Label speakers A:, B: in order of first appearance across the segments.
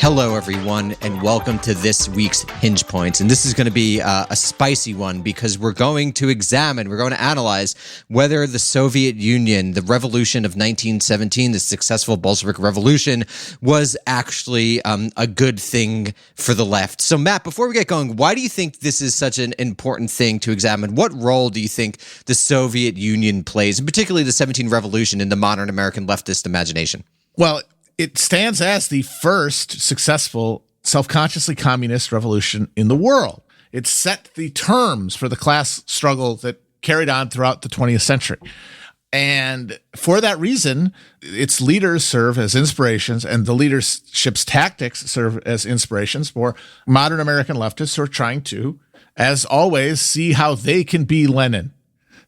A: Hello, everyone, and welcome to this week's Hinge Points. And this is going to be a spicy one because we're going to analyze whether the Soviet Union, the revolution of 1917, the successful Bolshevik revolution, was actually a good thing for the left. So, Matt, before we get going, why do you think this is such an important thing to examine? What role do you think the Soviet Union plays, and particularly the 17 revolution, in the modern American leftist imagination?
B: Well, it stands as the first successful, self-consciously communist revolution in the world. It set the terms for the class struggle that carried on throughout the 20th century. And for that reason, its leaders serve as inspirations, and the leadership's tactics serve as inspirations for modern American leftists who are trying to, as always, see how they can be Lenin.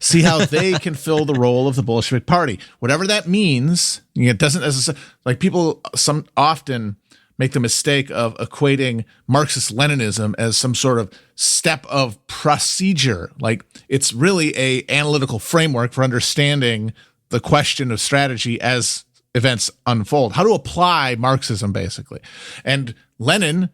B: See how they can fill the role of the Bolshevik Party, whatever that means. It doesn't, like, people often make the mistake of equating Marxist-Leninism as some sort of step of procedure. Like, it's really a analytical framework for understanding the question of strategy as events unfold. How to apply Marxism, basically. And Lenin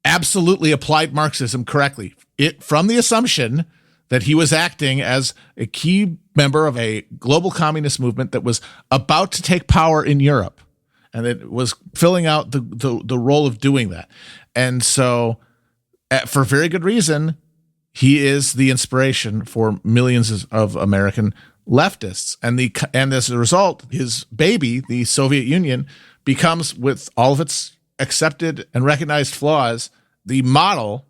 B: absolutely applied Marxism correctly. From the assumption that he was acting as a key member of a global communist movement that was about to take power in Europe, and it was filling out the role of doing that. And so, for very good reason, he is the inspiration for millions of American leftists. And as a result, his baby, the Soviet Union, becomes, with all of its accepted and recognized flaws, the model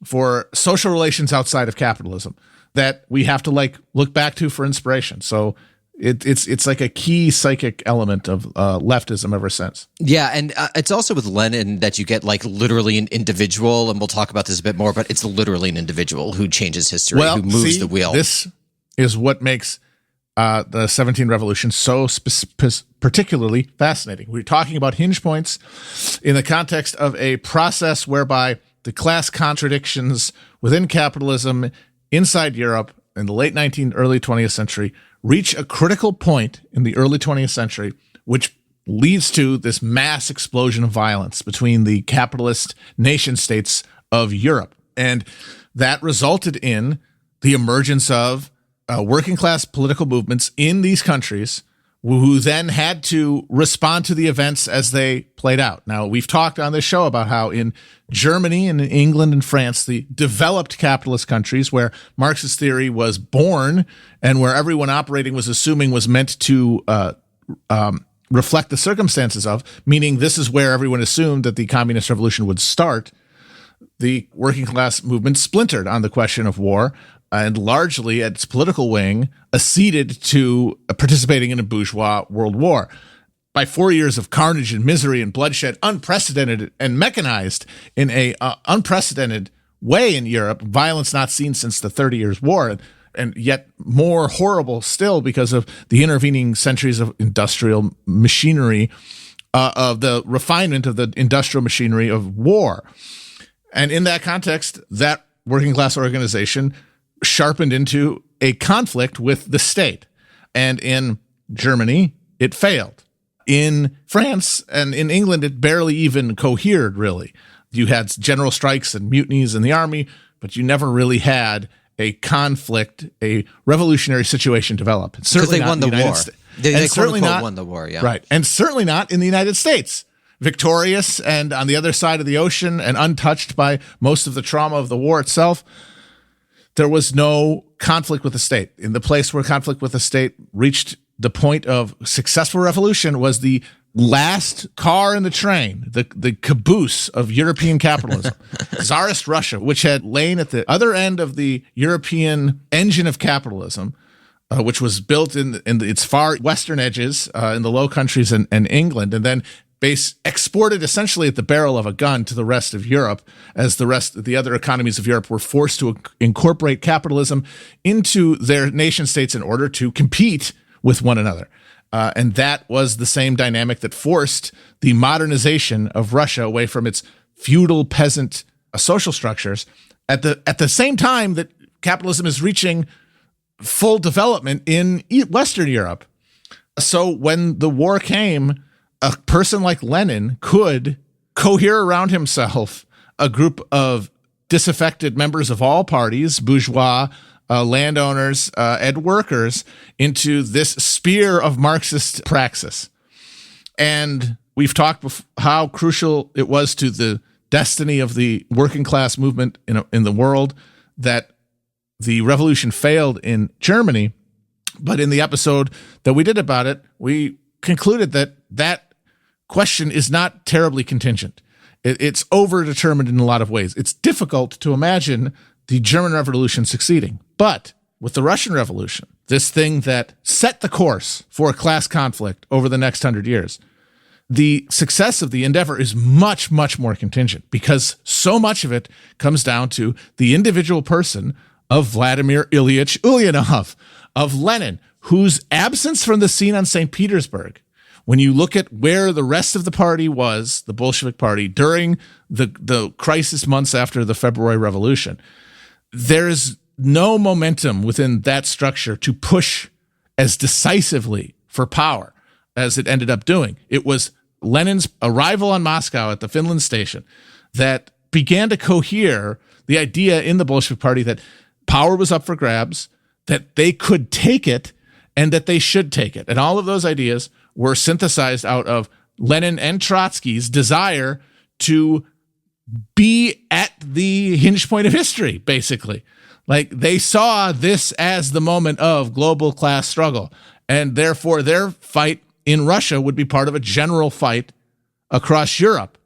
B: for social relations outside of capitalism that we have to look back to for inspiration. So it's like a key psychic element of leftism ever since.
A: Yeah, and it's also with Lenin that you get literally an individual, and we'll talk about this a bit more, but it's literally an individual who changes history, who moves the wheel.
B: This is what makes the 17 revolution so particularly fascinating. We're talking about hinge points in the context of a process whereby the class contradictions within capitalism inside Europe in the late 19th, early 20th century reach a critical point in the early 20th century, which leads to this mass explosion of violence between the capitalist nation states of Europe. And that resulted in the emergence of working class political movements in these countries who then had to respond to the events as they played out. Now, we've talked on this show about how in Germany and in England and France, the developed capitalist countries where Marxist theory was born and where everyone operating was assuming was meant to reflect the circumstances of, meaning this is where everyone assumed that the communist revolution would start, the working class movement splintered on the question of war, and largely at its political wing, acceded to participating in a bourgeois world war. By 4 years of carnage and misery and bloodshed, unprecedented and mechanized in a unprecedented way in Europe, violence not seen since the 30 Years' War, and yet more horrible still because of the intervening centuries of industrial machinery, of the refinement of the industrial machinery of war. And in that context, that working class organization sharpened into a conflict with the state. And in Germany, it failed. In France and in England, it barely even cohered, really. You had general strikes and mutinies in the army, but you never really had a conflict, a revolutionary situation develop.
A: Because they won the war. They certainly won the war, yeah.
B: Right. And certainly not in the United States. Victorious and on the other side of the ocean and untouched by most of the trauma of the war itself, there was no conflict with the state. In the place where conflict with the state reached the point of successful revolution was the last car in the train, the caboose of European capitalism, Tsarist Russia, which had lain at the other end of the European engine of capitalism, which was built in its far western edges in the Low Countries and England, and then exported essentially at the barrel of a gun to the rest of Europe, as the other economies of Europe were forced to incorporate capitalism into their nation states in order to compete with one another. And that was the same dynamic that forced the modernization of Russia away from its feudal peasant social structures at the same time that capitalism is reaching full development in Western Europe. So when the war came, a person like Lenin could cohere around himself a group of disaffected members of all parties, bourgeois, landowners, and workers, into this sphere of Marxist praxis. And we've talked how crucial it was to the destiny of the working class movement in the world that the revolution failed in Germany. But in the episode that we did about it, we concluded that that question is not terribly contingent. It's overdetermined in a lot of ways. It's difficult to imagine the German Revolution succeeding. But with the Russian Revolution, this thing that set the course for a class conflict over the next 100 years, the success of the endeavor is much, much more contingent, because so much of it comes down to the individual person of Vladimir Ilyich Ulyanov, of Lenin, whose absence from the scene on St. Petersburg, when you look at where the rest of the party was, the Bolshevik party, during the crisis months after the February Revolution, there is no momentum within that structure to push as decisively for power as it ended up doing. It was Lenin's arrival on Moscow at the Finland station that began to cohere the idea in the Bolshevik party that power was up for grabs, that they could take it, and that they should take it. And all of those ideas were synthesized out of Lenin and Trotsky's desire to be at the hinge point of history, basically. Like, they saw this as the moment of global class struggle, and therefore their fight in Russia would be part of a general fight across Europe.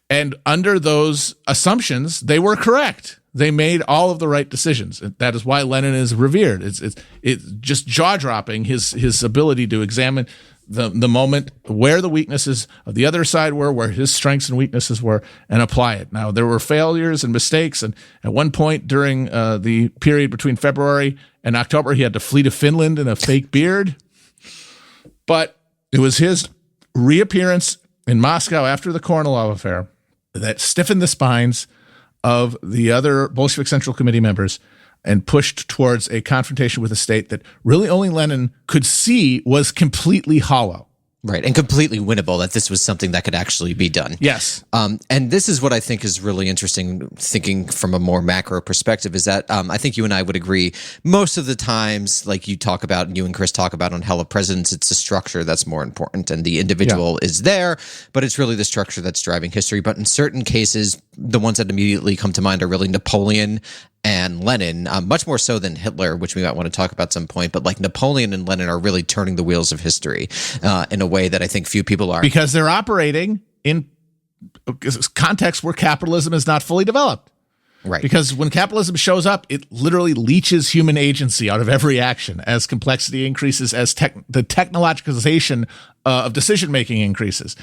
B: And under those assumptions, they were correct. They made all of the right decisions. That is why Lenin is revered. It's just jaw-dropping, his ability to examine the moment, where the weaknesses of the other side were, where his strengths and weaknesses were, and apply it. Now, there were failures and mistakes, and at one point during the period between February and October, he had to flee to Finland in a fake beard. But it was his reappearance in Moscow after the Kornilov affair that stiffened the spines of the other Bolshevik Central Committee members and pushed towards a confrontation with a state that really only Lenin could see was completely hollow.
A: Right, and completely winnable, that this was something that could actually be done.
B: Yes.
A: And this is what I think is really interesting, thinking from a more macro perspective, is that I think you and I would agree most of the times, like you talk about, and you and Chris talk about on Hell of Presidents, it's the structure that's more important, and the individual is there, but it's really the structure that's driving history. But in certain cases, the ones that immediately come to mind are really Napoleon and Lenin, much more so than Hitler, which we might want to talk about some point. But like Napoleon and Lenin are really turning the wheels of history in a way that I think few people are.
B: Because they're operating in contexts where capitalism is not fully developed.
A: Right.
B: Because when capitalism shows up, it literally leeches human agency out of every action as complexity increases, as the technologicalization of decision-making increases.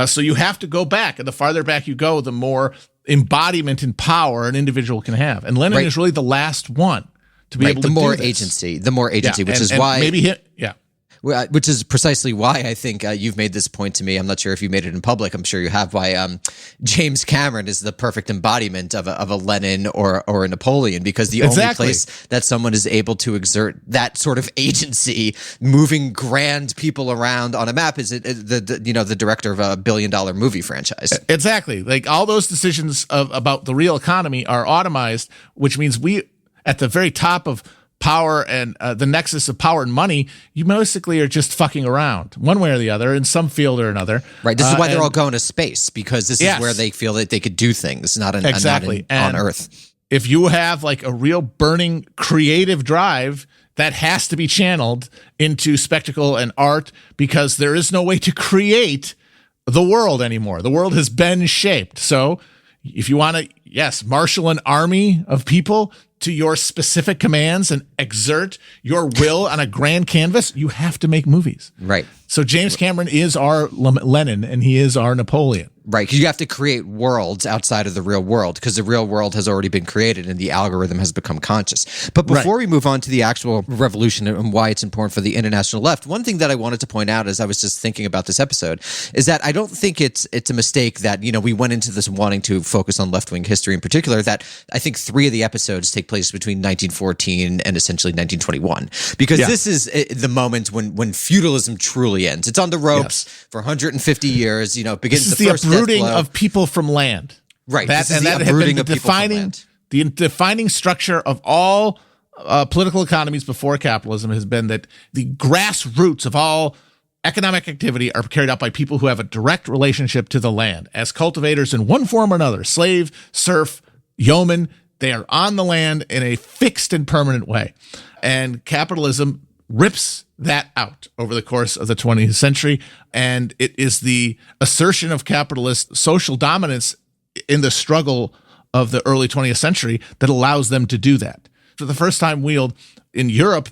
B: So you have to go back, and the farther back you go, the more embodiment and power an individual can have. And Lenin is really the last one to be able to do this.
A: The more agency, which is why
B: maybe
A: which is precisely why I think you've made this point to me. I'm not sure if you made it in public. I'm sure you have. Why James Cameron is the perfect embodiment of a Lenin or a Napoleon, because the only place that someone is able to exert that sort of agency, moving grand people around on a map, is the director of a $1 billion movie franchise.
B: Exactly. Like, all those decisions about the real economy are automized, which means we, at the very top of power and the nexus of power and money, you basically are just fucking around one way or the other in some field or another.
A: Right. This is why they're all going to space, because this is where they feel that they could do things, not on Earth. If
B: you have like a real burning creative drive, that has to be channeled into spectacle and art, because there is no way to create the world anymore. The world has been shaped. So if you want to, marshal an army of people to your specific commands and exert your will on a grand canvas, you have to make movies.
A: Right.
B: So James Cameron is our Lenin, and he is our Napoleon.
A: Right, because you have to create worlds outside of the real world, because the real world has already been created and the algorithm has become conscious. But before we move on to the actual revolution and why it's important for the international left, one thing that I wanted to point out as I was just thinking about this episode is that I don't think it's a mistake that, we went into this wanting to focus on left-wing history history in particular, that I think 3 of the episodes take place between 1914 and essentially 1921, because this is the moment when feudalism truly ends. It's on the ropes for 150 years. You know, begins
B: this is
A: the first
B: uprooting
A: death blow.
B: of people from land.
A: Right.
B: That, and that had been the defining structure of all political economies before capitalism has been that the grassroots of all economic activity are carried out by people who have a direct relationship to the land as cultivators in one form or another, slave, serf, yeoman. They are on the land in a fixed and permanent way. And capitalism rips that out over the course of the 20th century. And it is the assertion of capitalist social dominance in the struggle of the early 20th century that allows them to do that. For the first time wield in Europe,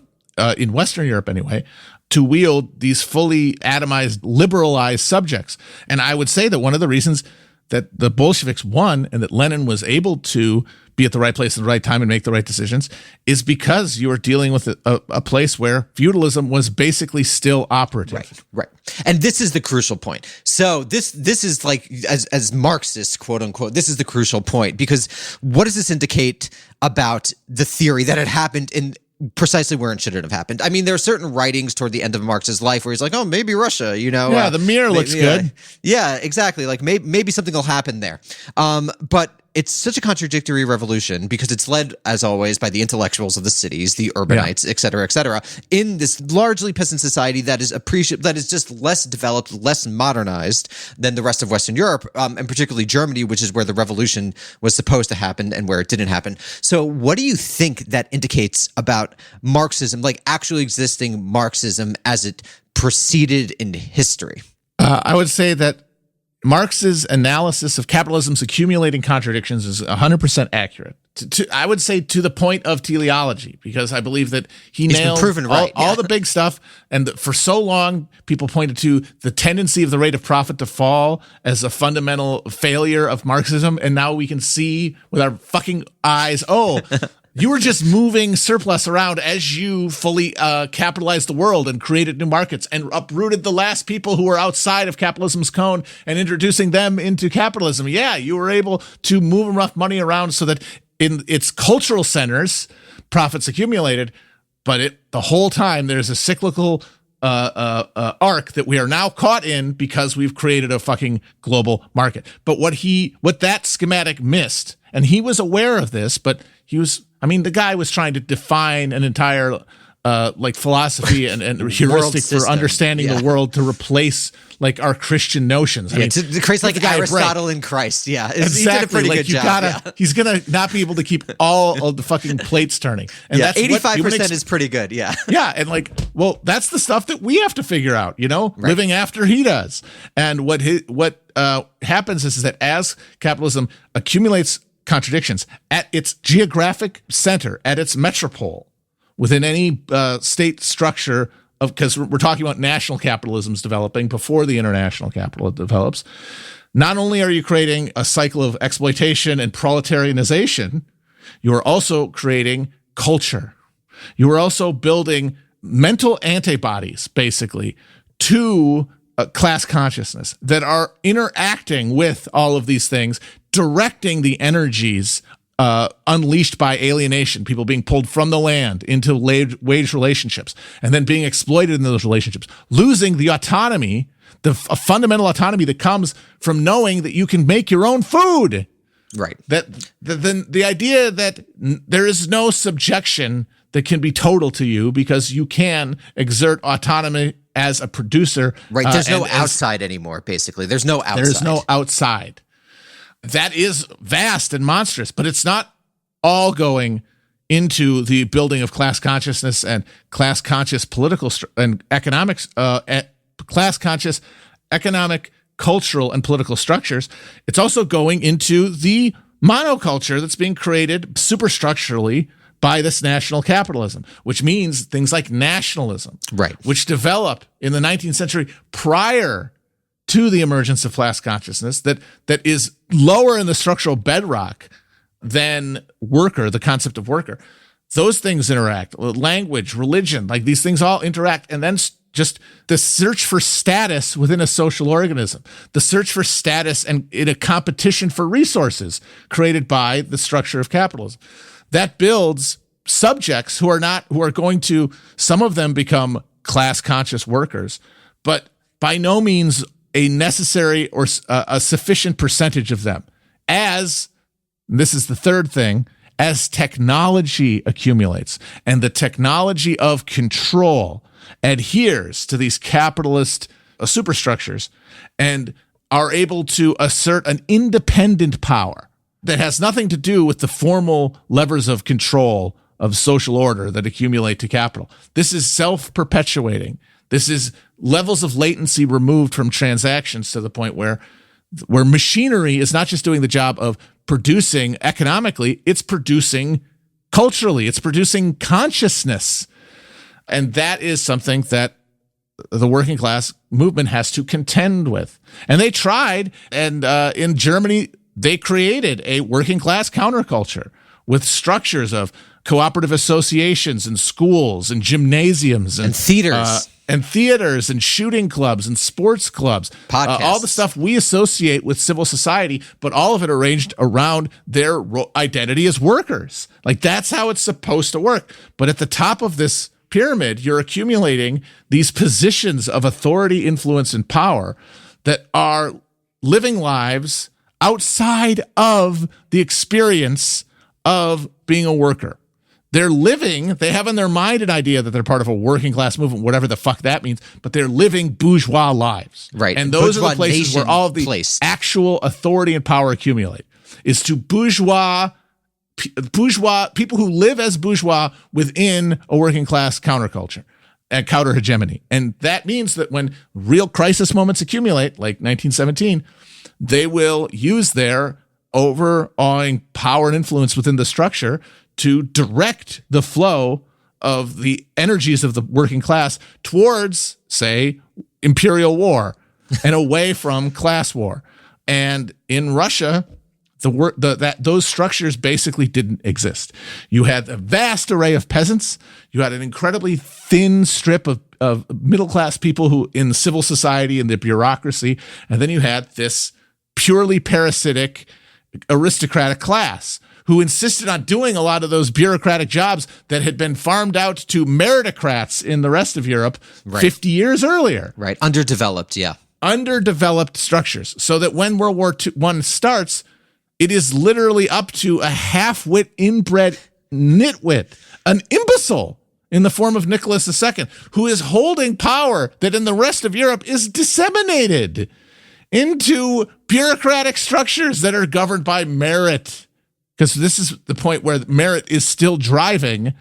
B: in Western Europe anyway, to wield these fully atomized, liberalized subjects. And I would say that one of the reasons that the Bolsheviks won and that Lenin was able to be at the right place at the right time and make the right decisions is because you were dealing with a place where feudalism was basically still operative.
A: Right. And this is the crucial point. So this is like, as Marxists, quote unquote, this is the crucial point, because what does this indicate about the theory that it happened in precisely where it shouldn't have happened? I mean, there are certain writings toward the end of Marx's life where he's like, oh, maybe Russia, you know.
B: Yeah, the mirror looks good.
A: Yeah, exactly. Like maybe something will happen there. But it's such a contradictory revolution because it's led, as always, by the intellectuals of the cities, the urbanites, et cetera, in this largely peasant society that is just less developed, less modernized than the rest of Western Europe, and particularly Germany, which is where the revolution was supposed to happen and where it didn't happen. So what do you think that indicates about Marxism, like actually existing Marxism as it proceeded in history?
B: I would say that Marx's analysis of capitalism's accumulating contradictions is 100% accurate. I would say to the point of teleology, because I believe that he's nailed
A: proven right.
B: all the big stuff. And for so long, people pointed to the tendency of the rate of profit to fall as a fundamental failure of Marxism. And now we can see with our fucking eyes, you were just moving surplus around as you fully capitalized the world and created new markets and uprooted the last people who were outside of capitalism's cone and introducing them into capitalism. Yeah, you were able to move enough money around so that in its cultural centers, profits accumulated, but the whole time there's a cyclical arc that we are now caught in because we've created a fucking global market. But what that schematic missed, and he was aware of this, but the guy was trying to define an entire philosophy and heuristic for understanding the world to replace like our Christian notions.
A: To create like Aristotle in Christ. Yeah,
B: exactly. He did a pretty good job. He's gonna not be able to keep all of the fucking plates turning. And
A: that's 85% is pretty good. Yeah,
B: yeah, and that's the stuff that we have to figure out. Living after he does. And what happens is that as capitalism accumulates contradictions at its geographic center, at its metropole, within any state structure because we're talking about national capitalisms developing before the international capital develops. Not only are you creating a cycle of exploitation and proletarianization, you are also creating culture. You are also building mental antibodies, basically, to class consciousness that are interacting with all of these things, directing the energies unleashed by alienation, people being pulled from the land into wage relationships and then being exploited in those relationships, losing the autonomy, a fundamental autonomy that comes from knowing that you can make your own food.
A: Right.
B: Then the idea that there is no subjection that can be total to you because you can exert autonomy as a producer.
A: Right. There's no outside anymore, basically. There's no outside.
B: There's no outside. That is vast and monstrous, but it's not all going into the building of class consciousness and class conscious political and economics, class conscious economic, cultural, and political structures. It's also going into the monoculture that's being created superstructurally by this national capitalism, which means things like nationalism,
A: right,
B: which develop in the 19th century prior to the emergence of class consciousness, that is lower in the structural bedrock than worker, the concept of worker. Those things interact. Language, religion, like these things all interact and then just the search for status within a social organism, the search for status and in a competition for resources created by the structure of capitalism. That builds subjects who are going to, some of them become class conscious workers, but by no means a necessary or a sufficient percentage of them. As, this is the third thing, as technology accumulates and the technology of control adheres to these capitalist superstructures and are able to assert an independent power that has nothing to do with the formal levers of control of social order that accumulate to capital. This is self-perpetuating. This is levels of latency removed from transactions to the point where machinery is not just doing the job of producing economically, it's producing culturally, it's producing consciousness. And that is something that the working class movement has to contend with. And they tried, and in Germany, they created a working class counterculture with structures of cooperative associations and schools and gymnasiums and theaters and shooting clubs and sports clubs, all the stuff we associate with civil society, but all of it arranged around their identity as workers. Like, that's how it's supposed to work. But at the top of this pyramid, you're accumulating these positions of authority, influence, and power that are living lives outside of the experience of being a worker. They're living, they have in their mind an idea that they're part of a working class movement, whatever the fuck that means, but they're living bourgeois lives.
A: Right.
B: And those are the places where all of the actual authority and power accumulate, is to bourgeois people who live as bourgeois within a working class counterculture and counter hegemony. And that means that when real crisis moments accumulate, like 1917, they will use their overawing power and influence within the structure to direct the flow of the energies of the working class towards, say, imperial war and away from class war. And in Russia, those structures basically didn't exist. You had a vast array of peasants. You had an incredibly thin strip of middle-class people who in civil society and the bureaucracy. And then you had this purely parasitic aristocratic class who insisted on doing a lot of those bureaucratic jobs that had been farmed out to meritocrats in the rest of Europe 50 years earlier.
A: Right. Underdeveloped, yeah.
B: Underdeveloped structures. So that when World War I starts, it is literally up to a half-wit, inbred nitwit, an imbecile in the form of Nicholas II, who is holding power that in the rest of Europe is disseminated into bureaucratic structures that are governed by merit. Because this is the point where merit is still driving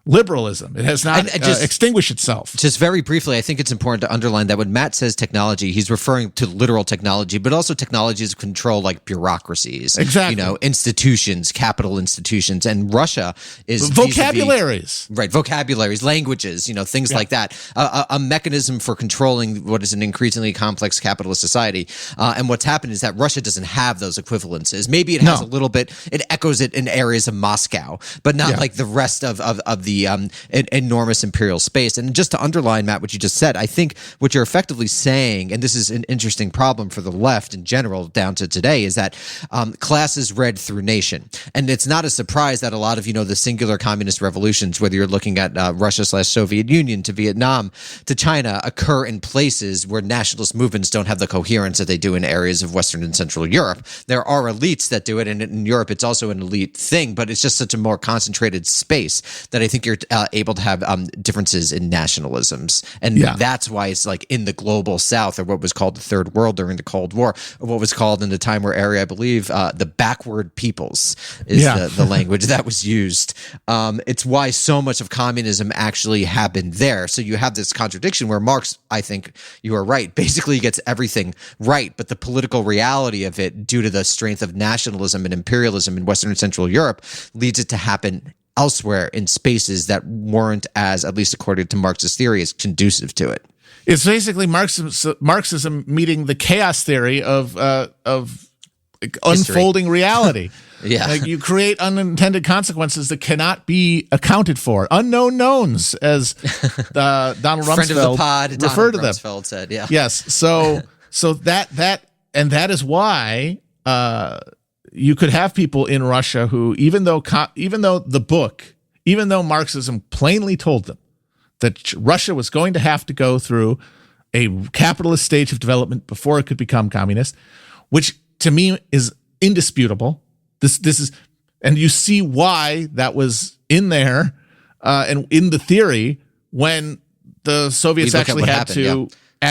B: liberalism. It has not extinguished itself.
A: Just very briefly, I think it's important to underline that when Matt says technology, he's referring to literal technology, but also technologies of control like bureaucracies, institutions, capital institutions, and Russia is
B: vocabularies,
A: vocabularies, languages, things like that. A mechanism for controlling what is an increasingly complex capitalist society. And what's happened is that Russia doesn't have those equivalences. Maybe it has a little bit. It echoes it in areas of Moscow, but not like the rest of the enormous imperial space. And just to underline, Matt, what you just said, I think what you're effectively saying, and this is an interesting problem for the left in general down to today, is that class is read through nation. And it's not a surprise that a lot of, the singular communist revolutions, whether you're looking at Russia/Soviet Union to Vietnam to China, occur in places where nationalist movements don't have the coherence that they do in areas of Western and Central Europe. There are elites that do it, and in Europe it's also an elite thing, but it's just such a more concentrated space that I think you're able to have differences in nationalisms. And that's why it's like in the global South, or what was called the Third World during the Cold War, or what was called in the time war area, I believe, the backward peoples is the language that was used. It's why so much of communism actually happened there. So you have this contradiction where Marx, I think you are right, basically gets everything right, but the political reality of it, due to the strength of nationalism and imperialism in Western and Central Europe, leads it to happen elsewhere in spaces that weren't, as at least according to Marxist theory, as conducive to it.
B: It's basically Marxism meeting the chaos theory of unfolding reality.
A: Yeah.
B: Like you create unintended consequences that cannot be accounted for. Unknown knowns, as Donald Rumsfeld
A: friend of the pod,
B: referred
A: Donald
B: to them.
A: Rumsfeld said, yeah.
B: Yes. So that is why you could have people in Russia who, even though Marxism plainly told them that Russia was going to have to go through a capitalist stage of development before it could become communist, which to me is indisputable. This is, and you see why that was in there and in the theory when the Soviets actually had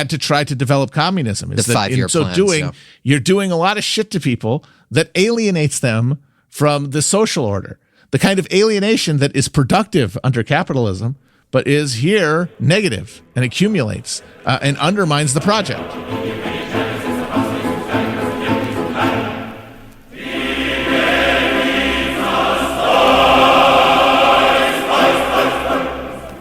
B: to try to develop communism.
A: The 5-year plans,
B: you're doing a lot of shit to people that alienates them from the social order, the kind of alienation that is productive under capitalism, but is here negative and accumulates and undermines the project.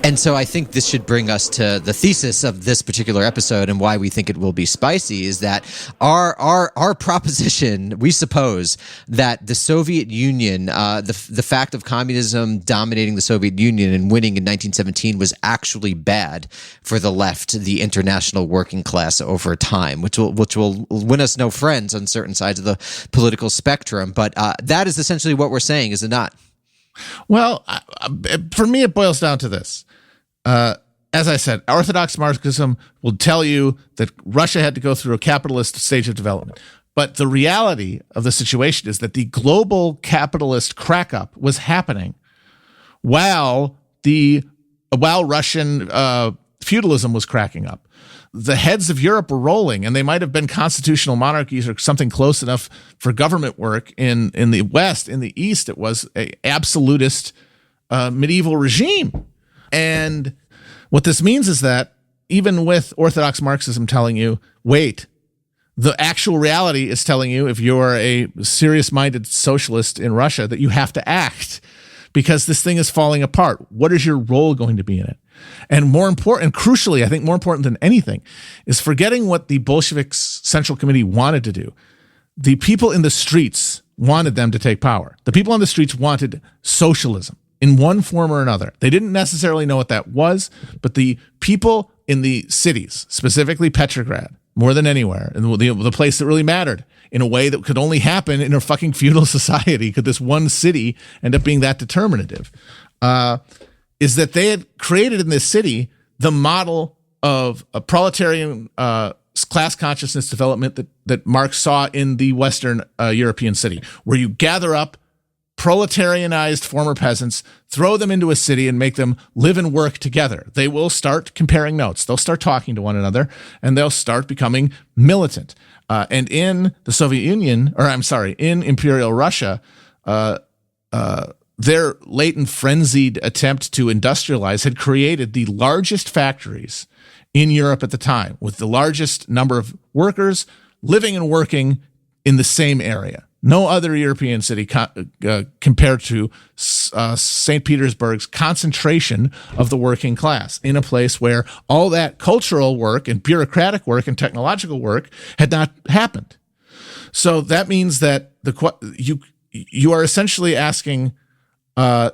A: And so I think this should bring us to the thesis of this particular episode and why we think it will be spicy is that our proposition, we suppose that the Soviet Union, the fact of communism dominating the Soviet Union and winning in 1917 was actually bad for the left, the international working class over time, which will win us no friends on certain sides of the political spectrum. But that is essentially what we're saying, is it not?
B: Well, for me, it boils down to this. As I said, Orthodox Marxism will tell you that Russia had to go through a capitalist stage of development. But the reality of the situation is that the global capitalist crack-up was happening while Russian feudalism was cracking up. The heads of Europe were rolling, and they might have been constitutional monarchies or something close enough for government work in the West. In the East, it was an absolutist medieval regime. And what this means is that even with Orthodox Marxism telling you, wait, the actual reality is telling you, if you're a serious-minded socialist in Russia, that you have to act because this thing is falling apart. What is your role going to be in it? And more important, and crucially, I think more important than anything, is forgetting what the Bolsheviks Central Committee wanted to do. The people in the streets wanted them to take power. The people on the streets wanted socialism in one form or another. They didn't necessarily know what that was, but the people in the cities, specifically Petrograd, more than anywhere, and the place that really mattered in a way that could only happen in a fucking feudal society, could this one city end up being that determinative, is that they had created in this city the model of a proletarian class consciousness development that Marx saw in the Western European city, where you gather up proletarianized former peasants, throw them into a city and make them live and work together. They will start comparing notes. They'll start talking to one another, and they'll start becoming militant. And in the Soviet Union, in Imperial Russia, their latent frenzied attempt to industrialize had created the largest factories in Europe at the time, with the largest number of workers living and working in the same area. No other European city compared to St. Petersburg's concentration of the working class in a place where all that cultural work and bureaucratic work and technological work had not happened. So that means that you are essentially asking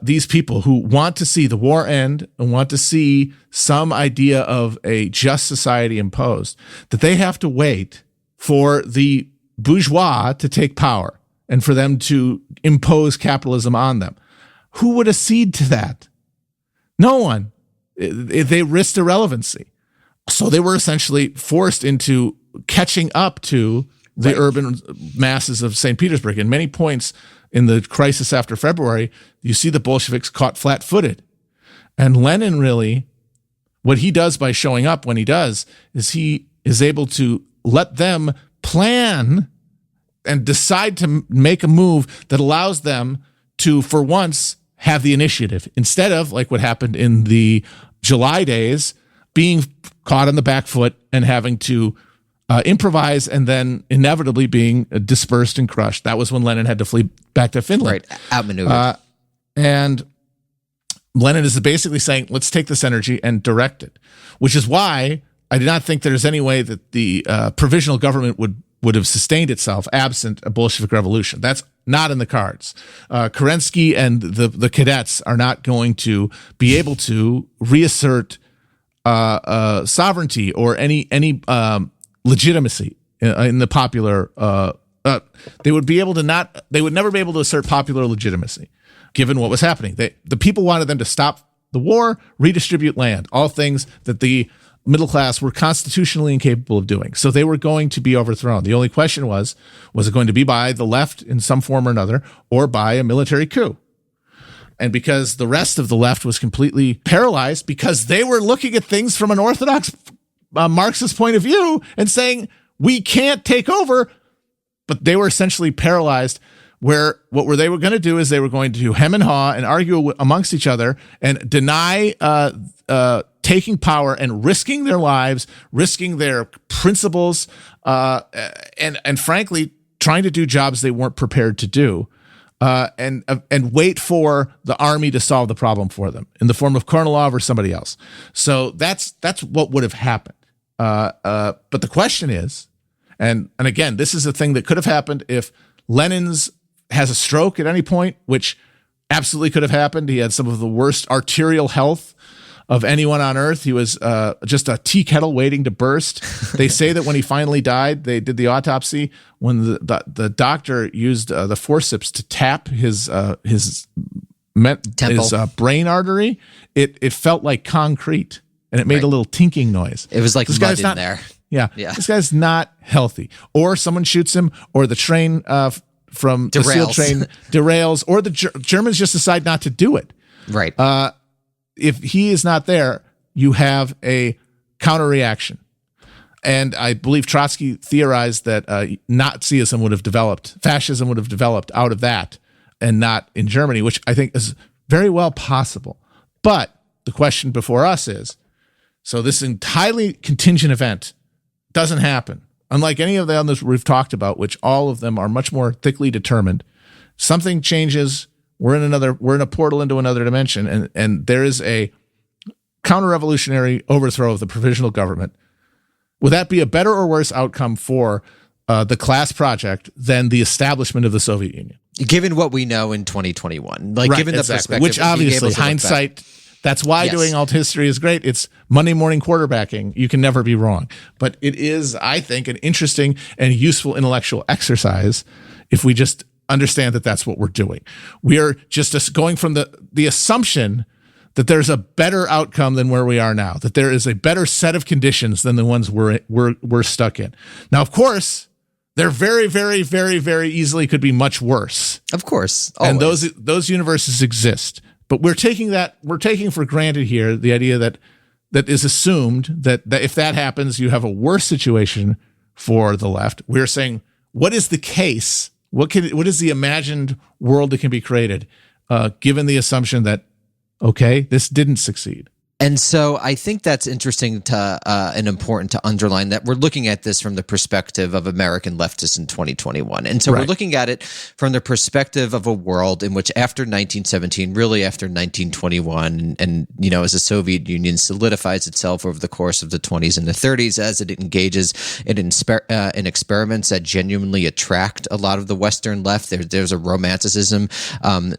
B: these people who want to see the war end and want to see some idea of a just society imposed, that they have to wait for the bourgeois to take power and for them to impose capitalism on them. Who would accede to that? No one. They risked irrelevancy. So they were essentially forced into catching up to the urban masses of St. Petersburg. In many points in the crisis after February, you see the Bolsheviks caught flat-footed. And Lenin really, what he does by showing up when he does, is he is able to let them plan and decide to make a move that allows them to, for once, have the initiative, instead of, like what happened in the July days, being caught on the back foot and having to improvise and then inevitably being dispersed and crushed. That was when Lenin had to flee back to Finland.
A: Right, outmaneuvered.
B: And Lenin is basically saying, let's take this energy and direct it, which is why I do not think there's any way that the provisional government would would have sustained itself absent a Bolshevik revolution. That's not in the cards. Kerensky and the cadets are not going to be able to reassert sovereignty or any legitimacy in the popular. They would never be able to assert popular legitimacy, given what was happening. The people wanted them to stop the war, redistribute land, all things that the middle class were constitutionally incapable of doing. So they were going to be overthrown. The only question was it going to be by the left in some form or another, or by a military coup? And because the rest of the left was completely paralyzed, because they were looking at things from an orthodox Marxist point of view and saying, we can't take over, but they were essentially paralyzed, where they were going to do is they were going to hem and haw and argue amongst each other and deny taking power and risking their lives, risking their principles, and frankly, trying to do jobs they weren't prepared to do, and wait for the army to solve the problem for them in the form of Kornilov or somebody else. So that's what would have happened. But the question is, and again, this is a thing that could have happened if Lenin's has a stroke at any point, which absolutely could have happened. He had some of the worst arterial health of anyone on earth. He was just a tea kettle waiting to burst. They say that when he finally died, they did the autopsy, when the doctor used the forceps to tap his brain artery, it felt like concrete, and it made a little tinking noise.
A: It was like mud in there.
B: Yeah, this guy's not healthy. Or someone shoots him, or the train from the SEAL train derails, or the Germans just decide not to do it.
A: Right.
B: If he is not there, you have a counter reaction. And I believe Trotsky theorized that Nazism would have developed, fascism would have developed out of that, and not in Germany, which I think is very well possible. But the question before us is, so this entirely contingent event doesn't happen. Unlike any of the others we've talked about, which all of them are much more thickly determined, something changes. We're in a portal into another dimension, and there is a counter-revolutionary overthrow of the provisional government. Would that be a better or worse outcome for the class project than the establishment of the Soviet Union?
A: Given what we know in 2021, given the perspective,
B: which obviously hindsight. That's why doing alt history is great. It's Monday morning quarterbacking. You can never be wrong. But it is, I think, an interesting and useful intellectual exercise if we just understand that that's what we're doing. We are just going from the assumption that there's a better outcome than where we are now, that there is a better set of conditions than the ones we're stuck in. Now, of course, there very, very, very, very easily could be much worse.
A: Of course. Always.
B: And those universes exist. But we're taking for granted here the idea that is assumed that if that happens, you have a worse situation for the left. We're saying, what is the case? What is the imagined world that can be created, given the assumption that, okay, this didn't succeed?
A: And so I think that's interesting and important to underline that we're looking at this from the perspective of American leftists in 2021. And so we're looking at it from the perspective of a world in which after 1917, really after 1921, and as the Soviet Union solidifies itself over the course of the 20s and the 30s, as it engages in experiments that genuinely attract a lot of the Western left, there's a romanticism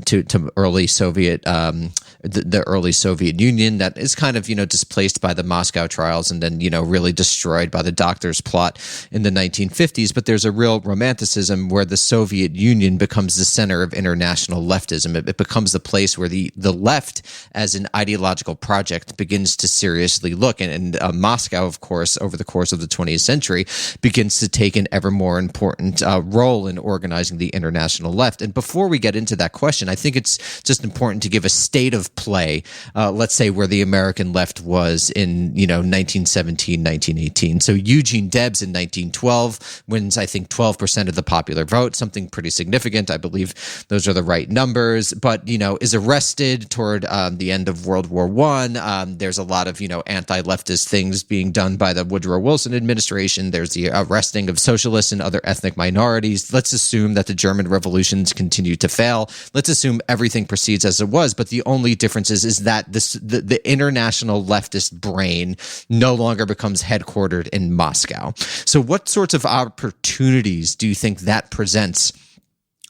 A: to early Soviet, the early Soviet Union that is kind of, displaced by the Moscow trials and then, really destroyed by the doctor's plot in the 1950s. But there's a real romanticism where the Soviet Union becomes the center of international leftism. It becomes the place where the left as an ideological project begins to seriously look. And Moscow, of course, over the course of the 20th century, begins to take an ever more important role in organizing the international left. And before we get into that question, I think it's just important to give a state of play, let's say, where the American left was in 1917, 1918. So Eugene Debs in 1912 wins, I think, 12% of the popular vote, something pretty significant. I believe those are the right numbers, but is arrested toward the end of World War I. There's a lot of anti-leftist things being done by the Woodrow Wilson administration. There's the arresting of socialists and other ethnic minorities. Let's assume that the German revolutions continue to fail. Let's assume everything proceeds as it was, but the only difference is that the inner international leftist brain no longer becomes headquartered in Moscow. So what sorts of opportunities do you think that presents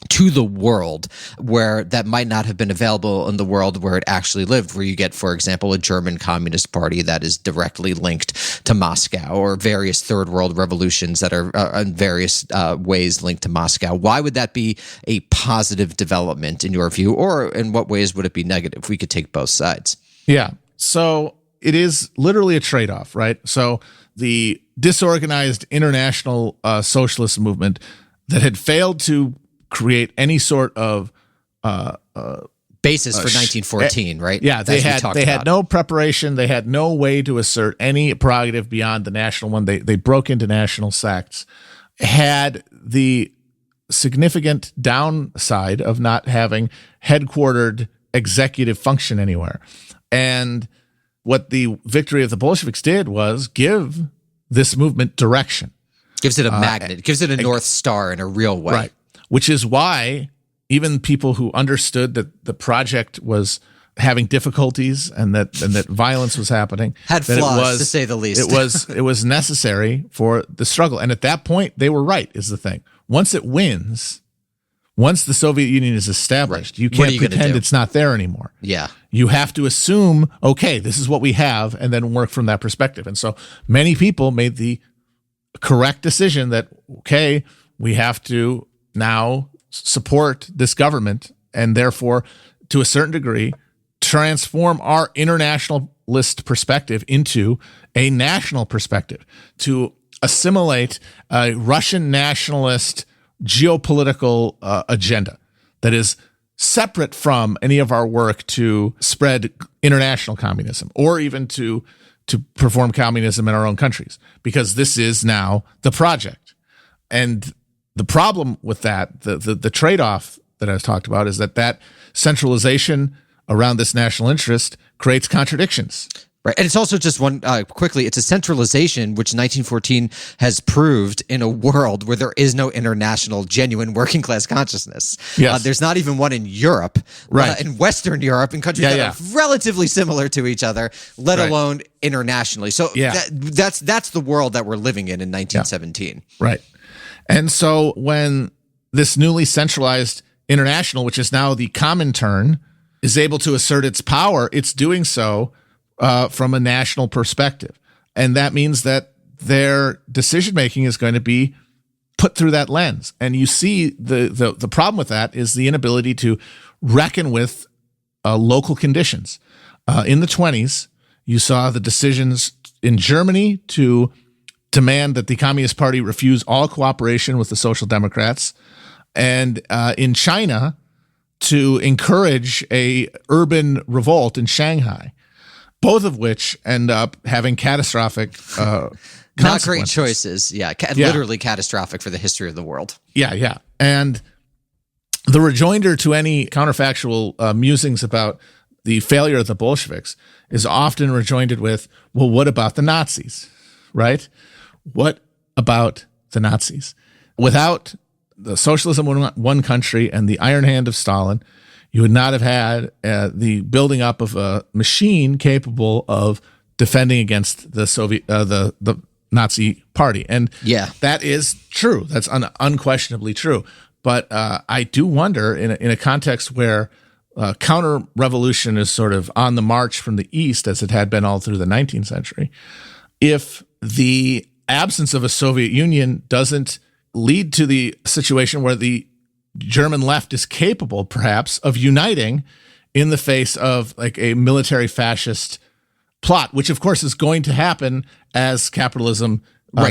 A: to the world where that might not have been available in the world where it actually lived, where you get, for example, a German Communist Party that is directly linked to Moscow, or various third world revolutions that are in various ways linked to Moscow? Why would that be a positive development in your view, or in what ways would it be negative? We could take both sides.
B: Yeah. So it is literally a trade-off, right? So the disorganized international socialist movement that had failed to create any sort of
A: basis for 1914, right?
B: Yeah, they had no preparation. They had no way to assert any prerogative beyond the national one. They broke into national sects, had the significant downside of not having headquartered executive function anywhere. And what the victory of the Bolsheviks did was give this movement direction.
A: Gives it a magnet, gives it a North Star in a real way.
B: Right. Which is why even people who understood that the project was having difficulties and that violence was happening
A: had flaws, to say the least.
B: It was necessary for the struggle. And at that point, they were right, is the thing. Once it wins, once the Soviet Union is established, you can't pretend it's not there anymore.
A: Yeah.
B: You have to assume, okay, this is what we have, and then work from that perspective. And so many people made the correct decision that, okay, we have to now support this government and therefore, to a certain degree, transform our internationalist perspective into a national perspective, to assimilate a Russian nationalist geopolitical agenda that is separate from any of our work to spread international communism or even to perform communism in our own countries, because this is now the project. And the problem with that, the trade-off that I was talked about, is that centralization around this national interest creates contradictions.
A: Right. And it's also just quickly, it's a centralization which 1914 has proved in a world where there is no international, genuine working class consciousness.
B: Yes.
A: There's not even one in Europe,
B: right?
A: In Western Europe, in countries that are relatively similar to each other, let alone internationally. So that's the world that we're living in 1917.
B: Yeah. Right. And so when this newly centralized international, which is now the Comintern, is able to assert its power, it's doing so from a national perspective. And that means that their decision-making is going to be put through that lens. And you see the problem with that is the inability to reckon with local conditions. In the 1920s, you saw the decisions in Germany to demand that the Communist Party refuse all cooperation with the Social Democrats, and in China to encourage a urban revolt in Shanghai, both of which end up having catastrophic
A: not great choices. Literally catastrophic for the history of the world.
B: Yeah. And the rejoinder to any counterfactual musings about the failure of the Bolsheviks is often rejoinded with, well, what about the Nazis, right? What about the Nazis? Without the socialism one country and the iron hand of Stalin, you would not have had the building up of a machine capable of defending against the the Nazi Party. And that is true. That's unquestionably true. But I do wonder, in a context where counter-revolution is sort of on the march from the East, as it had been all through the 19th century, if the absence of a Soviet Union doesn't lead to the situation where the German left is capable, perhaps, of uniting in the face of like a military fascist plot, which of course is going to happen as capitalism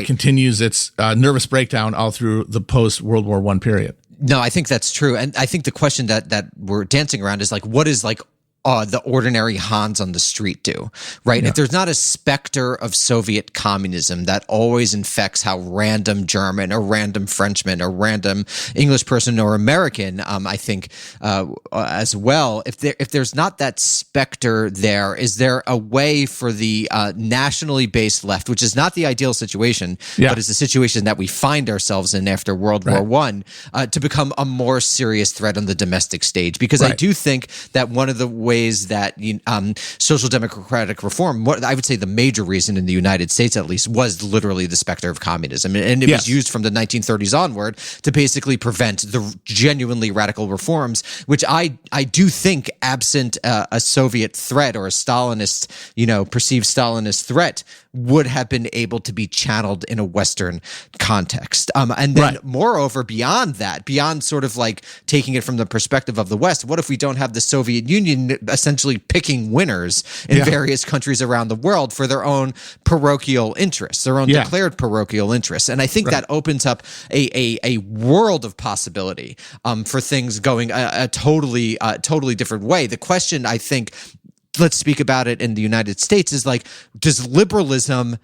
B: continues its nervous breakdown all through the post-World War I period.
A: No, I think that's true. And I think the question that we're dancing around is like, what is like the ordinary Hans on the street do, right? Yeah. If there's not a specter of Soviet communism that always infects how random German or random Frenchman or random English person or American, I think as well, if there's not that specter there, is there a way for the nationally based left, which is not the ideal situation, but is the situation that we find ourselves in after World War I, to become a more serious threat on the domestic stage? Because I do think that one of the ways ways that social democratic reform, I would say the major reason in the United States at least, was literally the specter of communism. And it was used from the 1930s onward to basically prevent the genuinely radical reforms, which I do think, absent a Soviet threat or a Stalinist, perceived Stalinist threat, would have been able to be channeled in a Western context. And then moreover, beyond that, beyond sort of like taking it from the perspective of the West, what if we don't have the Soviet Union essentially picking winners in various countries around the world for their own parochial interests, their own declared parochial interests? And I think that opens up a world of possibility for things going a totally different way. The question, I think, let's speak about it in the United States, is like, does liberalism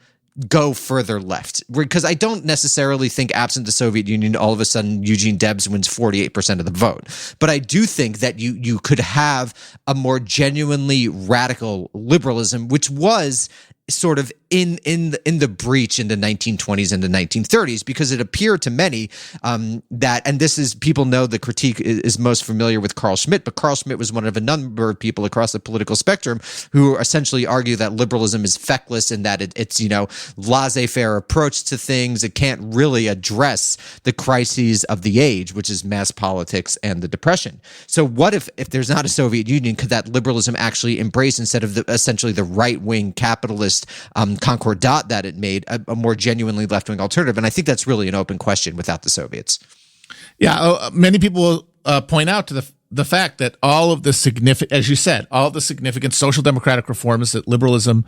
A: go further left? Because I don't necessarily think, absent the Soviet Union, all of a sudden Eugene Debs wins 48% of the vote. But I do think that you could have a more genuinely radical liberalism, which was sort of in the breach in the 1920s and the 1930s, because it appeared to many that, and this is, people know the critique is most familiar with Carl Schmitt, but Carl Schmitt was one of a number of people across the political spectrum who essentially argue that liberalism is feckless and that it's laissez-faire approach to things. It can't really address the crises of the age, which is mass politics and the Depression. So what if there's not a Soviet Union, could that liberalism actually embrace, instead of essentially the right-wing capitalist concordat that it made, a more genuinely left-wing alternative? And I think that's really an open question without the Soviets.
B: Yeah, many people point out to the fact that all of the significant, as you said, all of the significant social democratic reforms that liberalism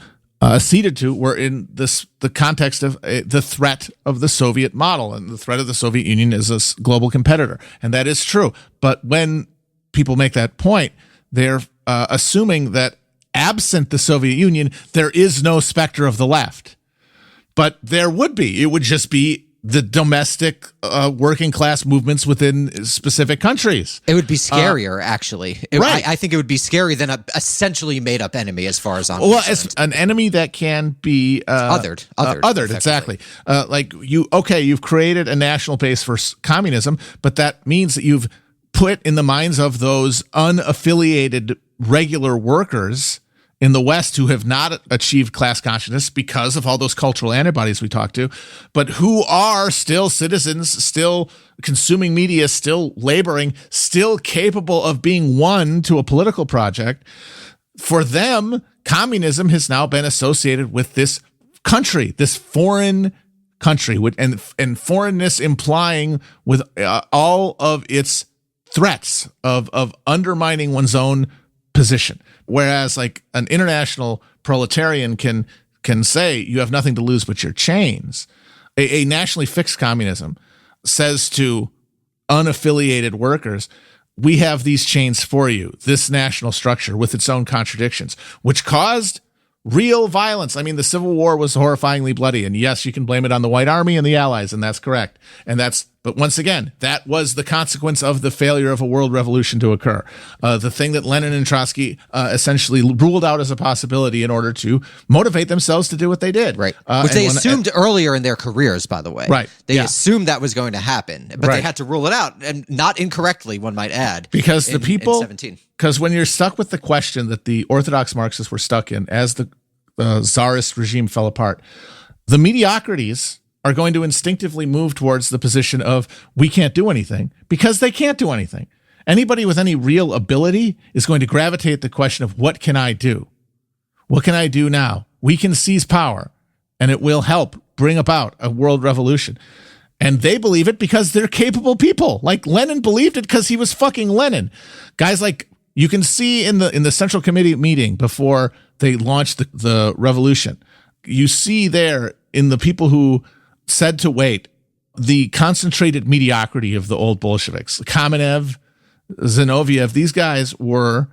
B: ceded to were in the context of the threat of the Soviet model and the threat of the Soviet Union as a global competitor. And that is true. But when people make that point, they're assuming that absent the Soviet Union, there is no specter of the left. But there would be. It would just be the domestic working class movements within specific countries.
A: It would be scarier, actually. I think it would be scarier than an essentially made up enemy, as far as I'm concerned.
B: As an enemy that can be othered, exactly. You've created a national base for communism, but that means that you've put in the minds of those unaffiliated regular workers in the West who have not achieved class consciousness because of all those cultural antibodies we talked to, but who are still citizens, still consuming media, still laboring, still capable of being won to a political project. For them, communism has now been associated with this country, this foreign country, and foreignness implying with all of its threats of undermining one's own position. Whereas like an international proletarian can say you have nothing to lose but your chains. A nationally fixed communism says to unaffiliated workers, we have these chains for you, this national structure with its own contradictions, which caused real violence. I mean, the Civil War was horrifyingly bloody, and yes, you can blame it on the White Army and the Allies, and that's correct. But once again, that was the consequence of the failure of a world revolution to occur. The thing that Lenin and Trotsky essentially ruled out as a possibility in order to motivate themselves to do what they did.
A: Right. Which they assumed earlier in their careers, by the way.
B: Right.
A: They assumed that was going to happen, but they had to rule it out, and not incorrectly, one might add.
B: Because because when you're stuck with the question that the Orthodox Marxists were stuck in as the Tsarist regime fell apart, the mediocrities are going to instinctively move towards the position of we can't do anything because they can't do anything. Anybody with any real ability is going to gravitate at the question of what can I do? What can I do now? We can seize power and it will help bring about a world revolution. And they believe it because they're capable people. Like Lenin believed it because he was fucking Lenin. Guys like you can see in the Central Committee meeting before they launched the revolution, you see there in the people who said to wait, the concentrated mediocrity of the old Bolsheviks. Kamenev, Zinoviev, these guys were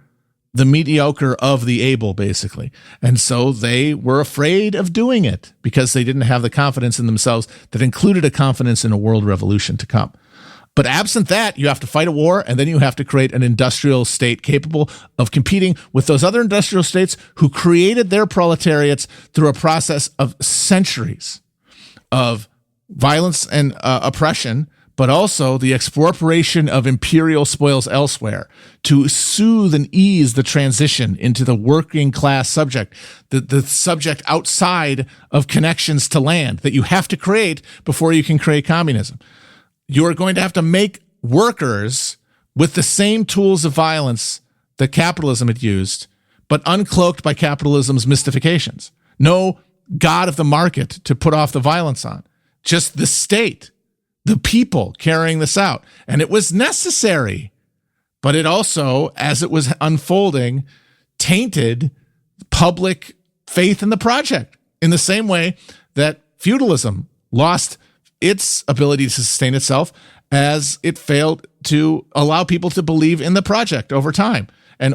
B: the mediocre of the able, basically. And so they were afraid of doing it because they didn't have the confidence in themselves that included a confidence in a world revolution to come. But absent that, you have to fight a war, and then you have to create an industrial state capable of competing with those other industrial states who created their proletariats through a process of centuries of violence and oppression but also the expropriation of imperial spoils elsewhere to soothe and ease the transition into the working class subject, the subject outside of connections to land that you have to create before you can create communism. You are going to have to make workers with the same tools of violence that capitalism had used, but uncloaked by capitalism's mystifications. No god of the market to put off the violence on, just the state. The people carrying this out. And it was necessary, but it also, as it was unfolding, tainted public faith in the project in the same way that feudalism lost its ability to sustain itself as it failed to allow people to believe in the project over time and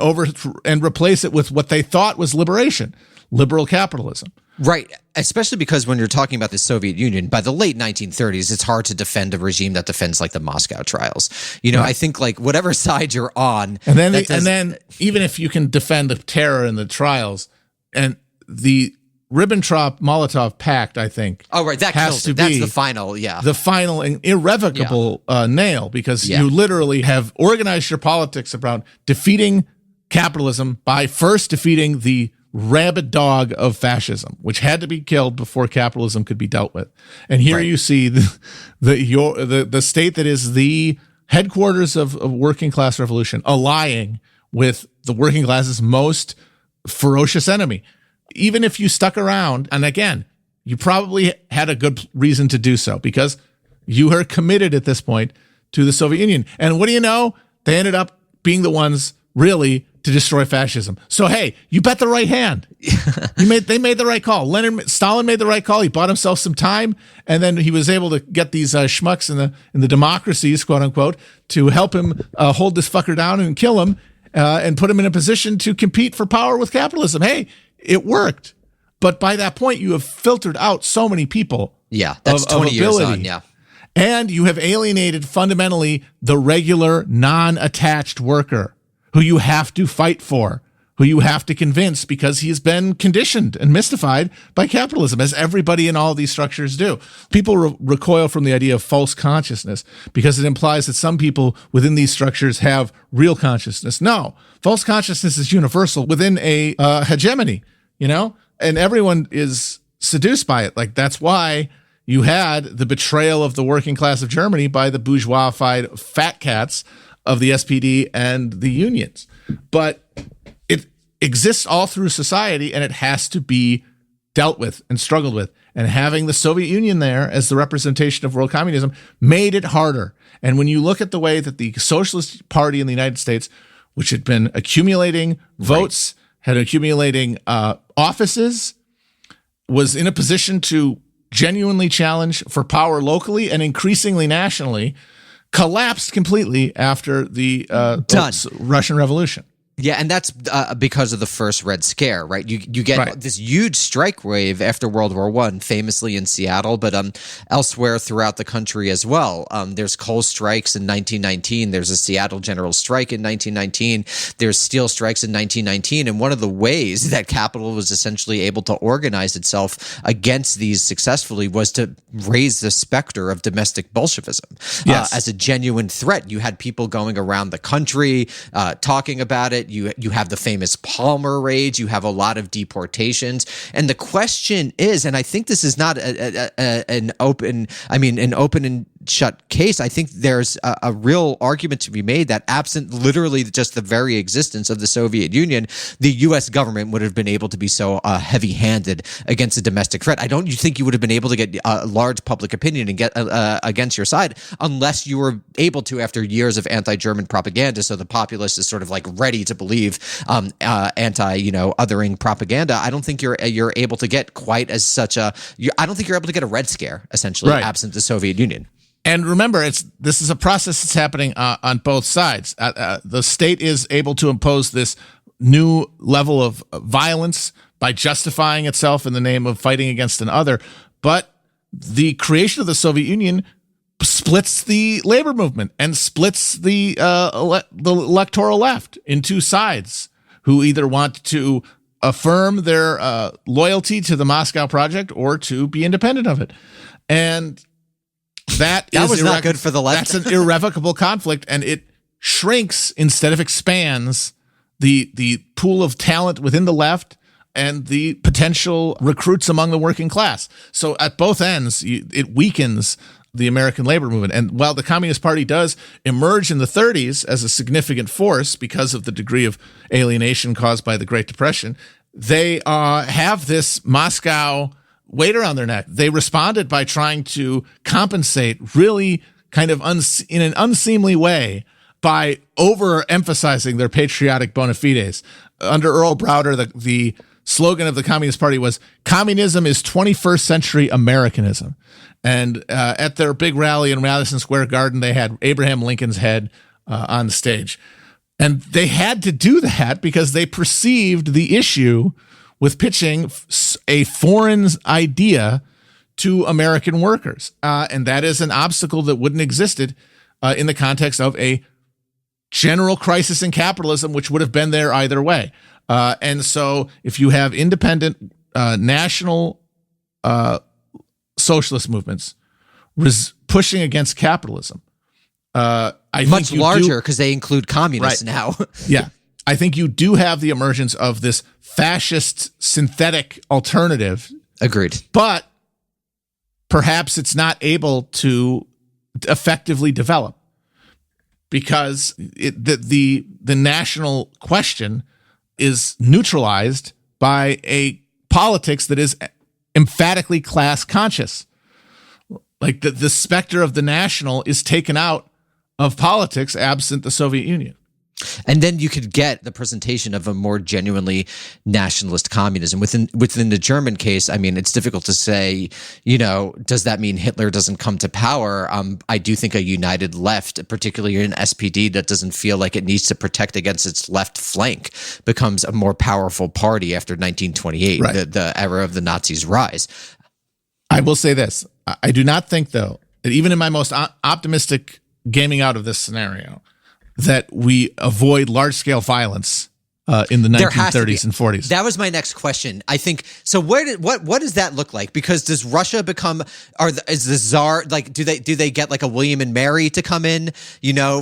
B: replace it with what they thought was liberation, liberal capitalism.
A: Right, especially because when you're talking about the Soviet Union, by the late 1930s, it's hard to defend a regime that defends like the Moscow trials. You know, right. I think like whatever side you're on,
B: and then even if you can defend the terror in the trials and the Ribbentrop-Molotov Pact, I think.
A: Oh, right, that
B: has to be
A: that's the final, yeah,
B: the final and irrevocable nail, because you literally have organized your politics around defeating capitalism by first defeating the rabid dog of fascism, which had to be killed before capitalism could be dealt with. And here you see the state that is the headquarters of working class revolution allying with the working class's most ferocious enemy. Even if you stuck around, and again, you probably had a good reason to do so because you are committed at this point to the Soviet Union. And what do you know? They ended up being the ones really to destroy fascism. So, hey, you bet the right hand. They made the right call. Stalin made the right call. He bought himself some time, and then he was able to get these schmucks in the democracies, quote unquote, to help him hold this fucker down and kill him and put him in a position to compete for power with capitalism. Hey, it worked. But by that point, you have filtered out so many people.
A: Yeah, that's 20 years on, yeah.
B: And you have alienated fundamentally the regular, non-attached worker who you have to fight for, who you have to convince because he has been conditioned and mystified by capitalism, as everybody in all these structures do. People recoil from the idea of false consciousness because it implies that some people within these structures have real consciousness. No, false consciousness is universal within a hegemony, you know, and everyone is seduced by it. Like, that's why you had the betrayal of the working class of Germany by the bourgeoisified fat cats of the SPD and the unions. But it exists all through society, and it has to be dealt with and struggled with. And having the Soviet Union there as the representation of world communism made it harder. And when you look at the way that the Socialist Party in the United States, which had been accumulating votes, had accumulating offices, was in a position to genuinely challenge for power locally and increasingly nationally, collapsed completely after the Russian Revolution.
A: Yeah, and that's because of the first Red Scare, right? You get this huge strike wave after World War I, famously in Seattle, but elsewhere throughout the country as well. There's coal strikes in 1919. There's a Seattle general strike in 1919. There's steel strikes in 1919. And one of the ways that capital was essentially able to organize itself against these successfully was to raise the specter of domestic Bolshevism as a genuine threat. You had people going around the country talking about it. You have the famous Palmer raids. You have a lot of deportations. And the question is, and I think this is not an open and shut case. I think there's a real argument to be made that absent literally just the very existence of the Soviet Union, the U.S. government would have been able to be so heavy-handed against a domestic threat. You think you would have been able to get a large public opinion and get against your side unless you were able to after years of anti-German propaganda. So the populace is sort of like ready to believe othering propaganda. I don't think you're able to get quite as such a. I don't think you're able to get a Red Scare essentially absent the Soviet Union.
B: And remember, this is a process that's happening on both sides. The state is able to impose this new level of violence by justifying itself in the name of fighting against an other. But the creation of the Soviet Union splits the labor movement and splits the electoral left in two sides who either want to affirm their loyalty to the Moscow project or to be independent of it. And that
A: was not good for the left.
B: That's an irrevocable conflict, and it shrinks instead of expands the pool of talent within the left and the potential recruits among the working class. So at both ends, it weakens the American labor movement. And while the Communist Party does emerge in the 30s as a significant force because of the degree of alienation caused by the Great Depression, they have this Moscow weight around their neck. They responded by trying to compensate really kind of in an unseemly way by overemphasizing their patriotic bona fides. Under Earl Browder, the slogan of the Communist Party was, "Communism is 21st century Americanism." And at their big rally in Madison Square Garden, they had Abraham Lincoln's head on the stage. And they had to do that because they perceived the issue with pitching a foreign idea to American workers. And that is an obstacle that wouldn't have existed in the context of a general crisis in capitalism, which would have been there either way. And so if you have independent national socialist movements pushing against capitalism, I
A: much
B: think
A: larger because they include communists now.
B: Yeah. I think you do have the emergence of this fascist synthetic alternative.
A: Agreed.
B: But perhaps it's not able to effectively develop because the national question is neutralized by a politics that is emphatically class conscious. Like the specter of the national is taken out of politics absent the Soviet Union.
A: And then you could get the presentation of a more genuinely nationalist communism. Within the German case, I mean, it's difficult to say, does that mean Hitler doesn't come to power? I do think a united left, particularly an SPD that doesn't feel like it needs to protect against its left flank, becomes a more powerful party after 1928, the era of the Nazis' rise.
B: I will say this. I do not think, though, that even in my most optimistic gaming out of this scenario, that we avoid large-scale violence in the 1930s and 40s.
A: That was my next question. I think so. What does that look like? Because does Russia become, is the Tsar, like, do they get like a William and Mary to come in,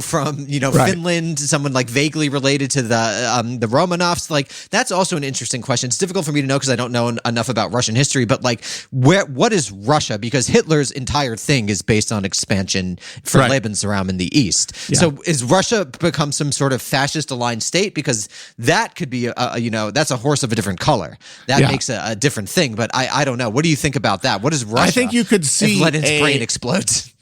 A: from Finland, someone like vaguely related to the Romanovs? Like, that's also an interesting question. It's difficult for me to know because I don't know enough about Russian history. But like, what is Russia? Because Hitler's entire thing is based on expansion for Lebensraum in the East. Yeah. So is Russia become some sort of fascist aligned state? Because that could be that's a horse of a different color. That makes a different thing. But I don't know. What do you think about that? What is Russia?
B: I think you could see
A: if Lenin's brain explodes.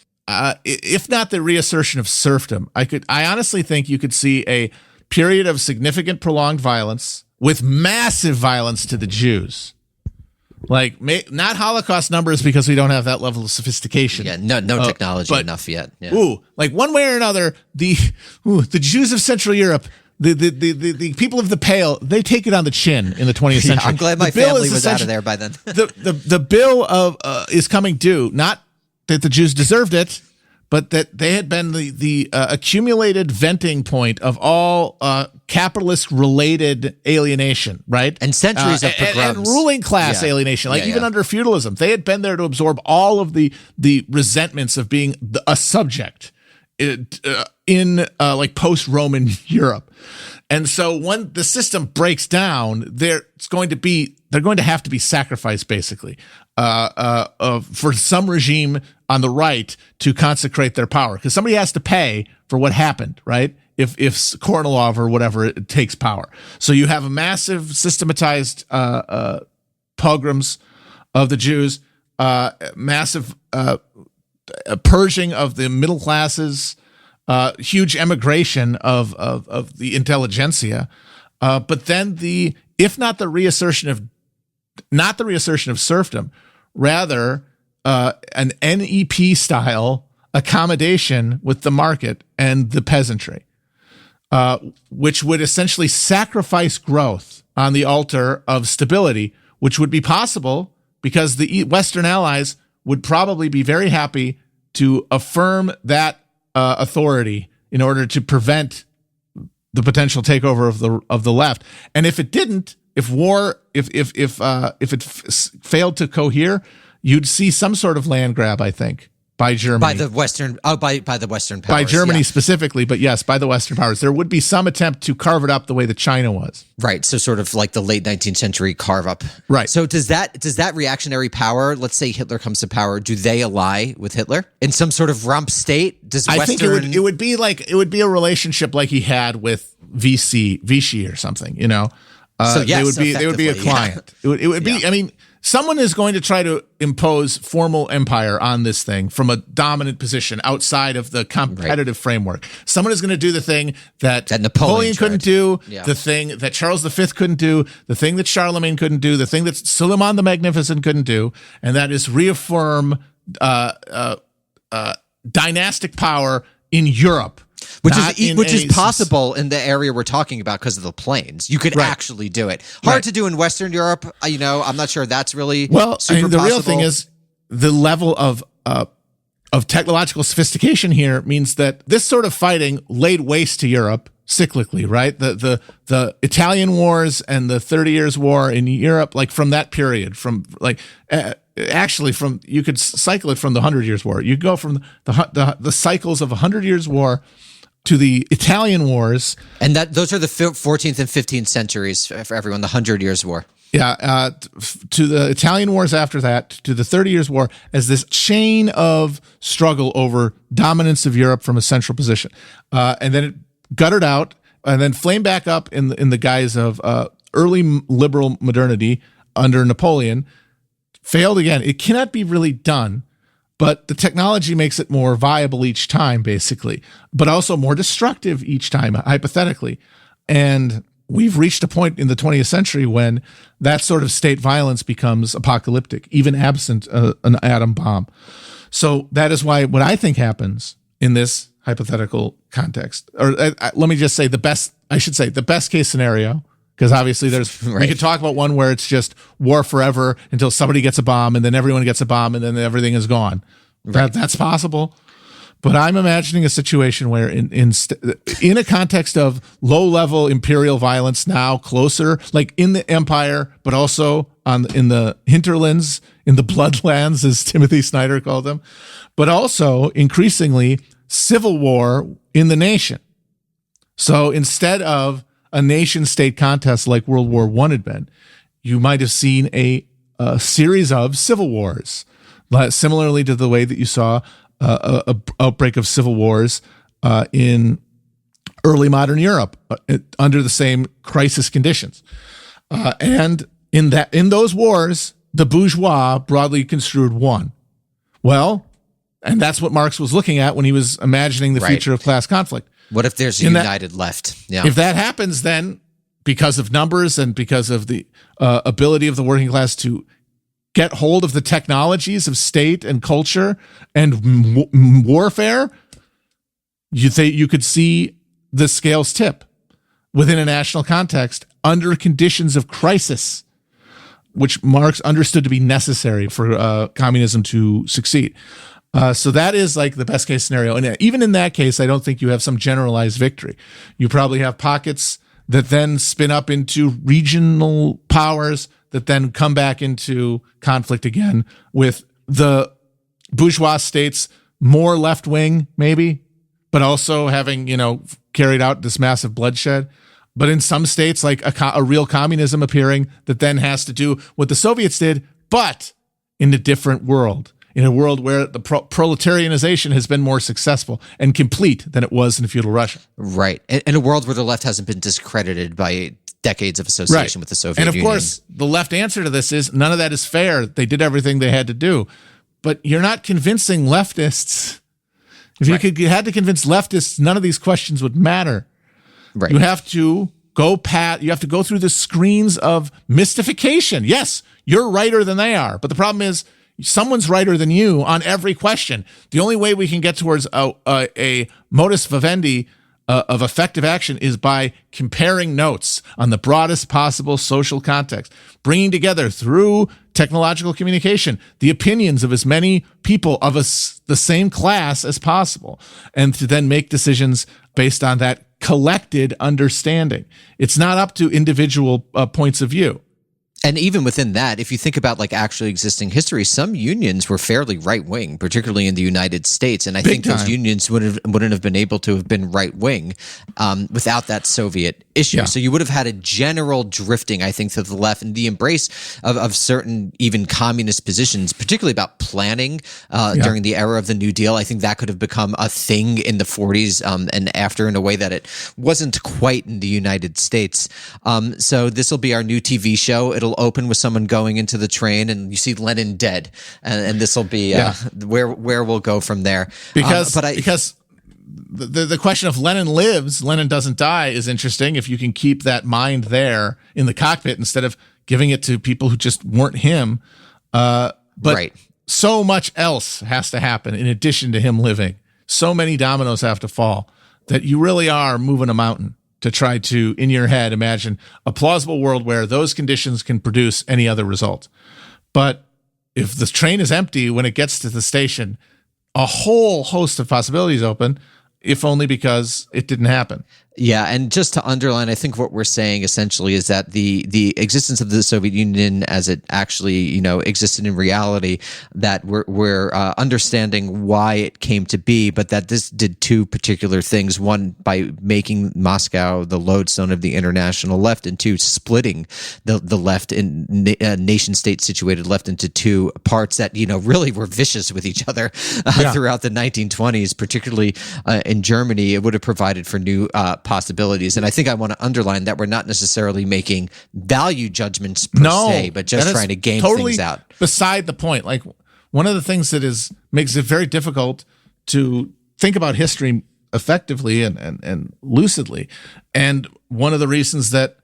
B: If not the reassertion of serfdom, I honestly think you could see a period of significant prolonged violence with massive violence to the Jews. Like, not Holocaust numbers because we don't have that level of sophistication.
A: Yeah, no technology enough yet. Yeah.
B: Like one way or another, the Jews of Central Europe, the people of the Pale, they take it on the chin in the 20th century.
A: I'm glad my family was out of there by then.
B: the bill is coming due, not that the Jews deserved it, but that they had been the accumulated venting point of all capitalist-related alienation, right?
A: And centuries of pogroms.
B: And ruling class alienation, even under feudalism. They had been there to absorb all of the resentments of being a subject in post-Roman Europe. And so when the system breaks down, they're going to have to be sacrificed, basically, for some regime on the right to consecrate their power, because somebody has to pay for what happened, right? If Kornilov or whatever it takes power. So you have a massive systematized pogroms of the Jews, massive purging of the middle classes, huge emigration of the intelligentsia, but then if not the reassertion of serfdom, rather an NEP style accommodation with the market and the peasantry, which would essentially sacrifice growth on the altar of stability, which would be possible because the Western allies would probably be very happy to affirm that authority in order to prevent the potential takeover of the left. And if it didn't, if it failed to cohere, you'd see some sort of land grab, I think, by Germany.
A: By the Western powers.
B: By Germany
A: yeah.
B: specifically, but yes, by the Western powers. There would be some attempt to carve it up the way that China was.
A: Right. So sort of like the late 19th century carve up.
B: Right.
A: So does that reactionary power, let's say Hitler comes to power, do they ally with Hitler in some sort of rump state?
B: I think it would be a relationship like he had with Vichy or something, you know.
A: So yes,
B: they would be a client. Yeah. It would be. I mean, someone is going to try to impose formal empire on this thing from a dominant position outside of the competitive framework. Someone is going to do the thing that Napoleon couldn't do, the thing that Charles V couldn't do, the thing that Charlemagne couldn't do, the thing that Suleiman the Magnificent couldn't do, and that is reaffirm dynastic power in Europe.
A: Which is possible in the area we're talking about because of the planes. You could actually do it. Hard to do in Western Europe. You know, I'm not sure that's really super
B: the
A: possible.
B: real thing is the level of technological sophistication here means that this sort of fighting laid waste to Europe cyclically, right? The Italian wars and the 30 Years' War in Europe, like from that period, from like you could cycle it from the 100 Years' War. You go from the cycles of 100 Years' War to the Italian wars,
A: and those are the 14th and 15th centuries for everyone. The 100 Years' War.
B: Yeah, to the Italian wars after that, to the 30 Years' War, as this chain of struggle over dominance of Europe from a central position, and then it guttered out, and then flamed back up in the guise of early liberal modernity under Napoleon. Failed again. It cannot be really done, but the technology makes it more viable each time, basically, but also more destructive each time, hypothetically. And we've reached a point in the 20th century when that sort of state violence becomes apocalyptic, even absent an atom bomb. So that is why what I think happens in this hypothetical context, or let me just say the best case scenario, because obviously we could talk about one where it's just war forever until somebody gets a bomb and then everyone gets a bomb and then everything is gone. Right. That's possible. But I'm imagining a situation where in a context of low-level imperial violence now closer, like in the empire, but also in the hinterlands, in the bloodlands, as Timothy Snyder called them, but also increasingly civil war in the nation. So instead of a nation-state contest like World War I had been, you might have seen a series of civil wars, similarly to the way that you saw a outbreak of civil wars in early modern Europe under the same crisis conditions. And in those wars, the bourgeois, broadly construed, won. Well, and that's what Marx was looking at when he was imagining the future of class conflict.
A: What if there's a united left? Yeah.
B: If that happens, then because of numbers and because of the ability of the working class to get hold of the technologies of state and culture and warfare, you could see the scales tip within a national context under conditions of crisis, which Marx understood to be necessary for communism to succeed. So that is like the best case scenario. And even in that case, I don't think you have some generalized victory. You probably have pockets that then spin up into regional powers that then come back into conflict again with the bourgeois states, more left wing maybe, but also having, carried out this massive bloodshed. But in some states, like a real communism appearing that then has to do what the Soviets did, but in a different world. In a world where the proletarianization has been more successful and complete than it was in feudal Russia.
A: Right. In a world where the left hasn't been discredited by decades of association with the Soviet Union.
B: And of course, the left answer to this is none of that is fair. They did everything they had to do. But you're not convincing leftists. If you had to convince leftists, none of these questions would matter. Right. You have to you have to go through the screens of mystification. Yes, you're righter than they are. But the problem is, someone's righter than you on every question. The only way we can get towards a modus vivendi of effective action is by comparing notes on the broadest possible social context, bringing together through technological communication the opinions of as many people of the same class as possible, and to then make decisions based on that collected understanding. It's not up to individual points of view.
A: And even within that, if you think about like actually existing history, some unions were fairly right wing, particularly in the United States. And I think those unions wouldn't have been able to have been right wing without that Soviet issue.
B: Yeah.
A: So you would have had a general drifting, I think, to the left and the embrace of certain even communist positions, particularly about planning during the era of the New Deal. I think that could have become a thing in the 40s and after in a way that it wasn't quite in the United States. So this will be our new TV show. It'll open with someone going into the train and you see Lenin dead, and this will be where we'll go from there.
B: Because the question of Lenin lives, Lenin doesn't die is interesting. If you can keep that mind there in the cockpit instead of giving it to people who just weren't him. But so much else has to happen in addition to him living. So many dominoes have to fall that you really are moving a mountain to try to, in your head, imagine a plausible world where those conditions can produce any other result. But if the train is empty when it gets to the station, a whole host of possibilities open, if only because it didn't happen.
A: Yeah, and just to underline, I think what we're saying essentially is that the existence of the Soviet Union as it actually, existed in reality, that we're understanding why it came to be, but that this did two particular things. One, by making Moscow the lodestone of the international left, and two, splitting the left in nation-state situated left into two parts that, really were vicious with each other throughout the 1920s, particularly in Germany. It would have provided for new possibilities. And I think I want to underline that we're not necessarily making value judgments per se, but just trying to game things out.
B: Beside the point. Like, one of the things that makes it very difficult to think about history effectively and lucidly, and one of the reasons that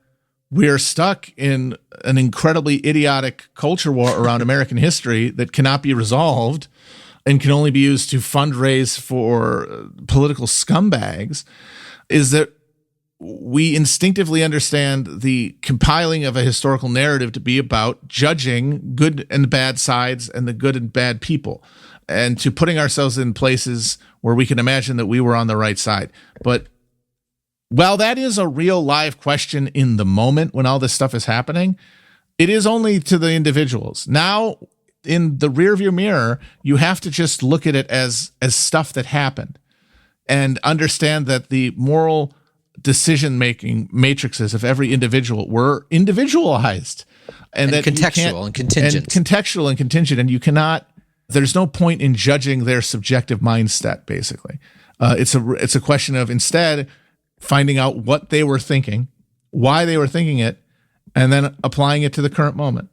B: we're stuck in an incredibly idiotic culture war around American history that cannot be resolved and can only be used to fundraise for political scumbags, is that we instinctively understand the compiling of a historical narrative to be about judging good and bad sides and the good and bad people, and to putting ourselves in places where we can imagine that we were on the right side. But while that is a real live question in the moment when all this stuff is happening, it is only to the individuals. Now, in the rearview mirror, you have to just look at it as stuff that happened and understand that the moral decision-making matrices of every individual were individualized. And that
A: contextual and contingent.
B: Contextual and contingent. And you cannot, there's no point in judging their subjective mindset, basically. It's a question of instead finding out what they were thinking, why they were thinking it, and then applying it to the current moment.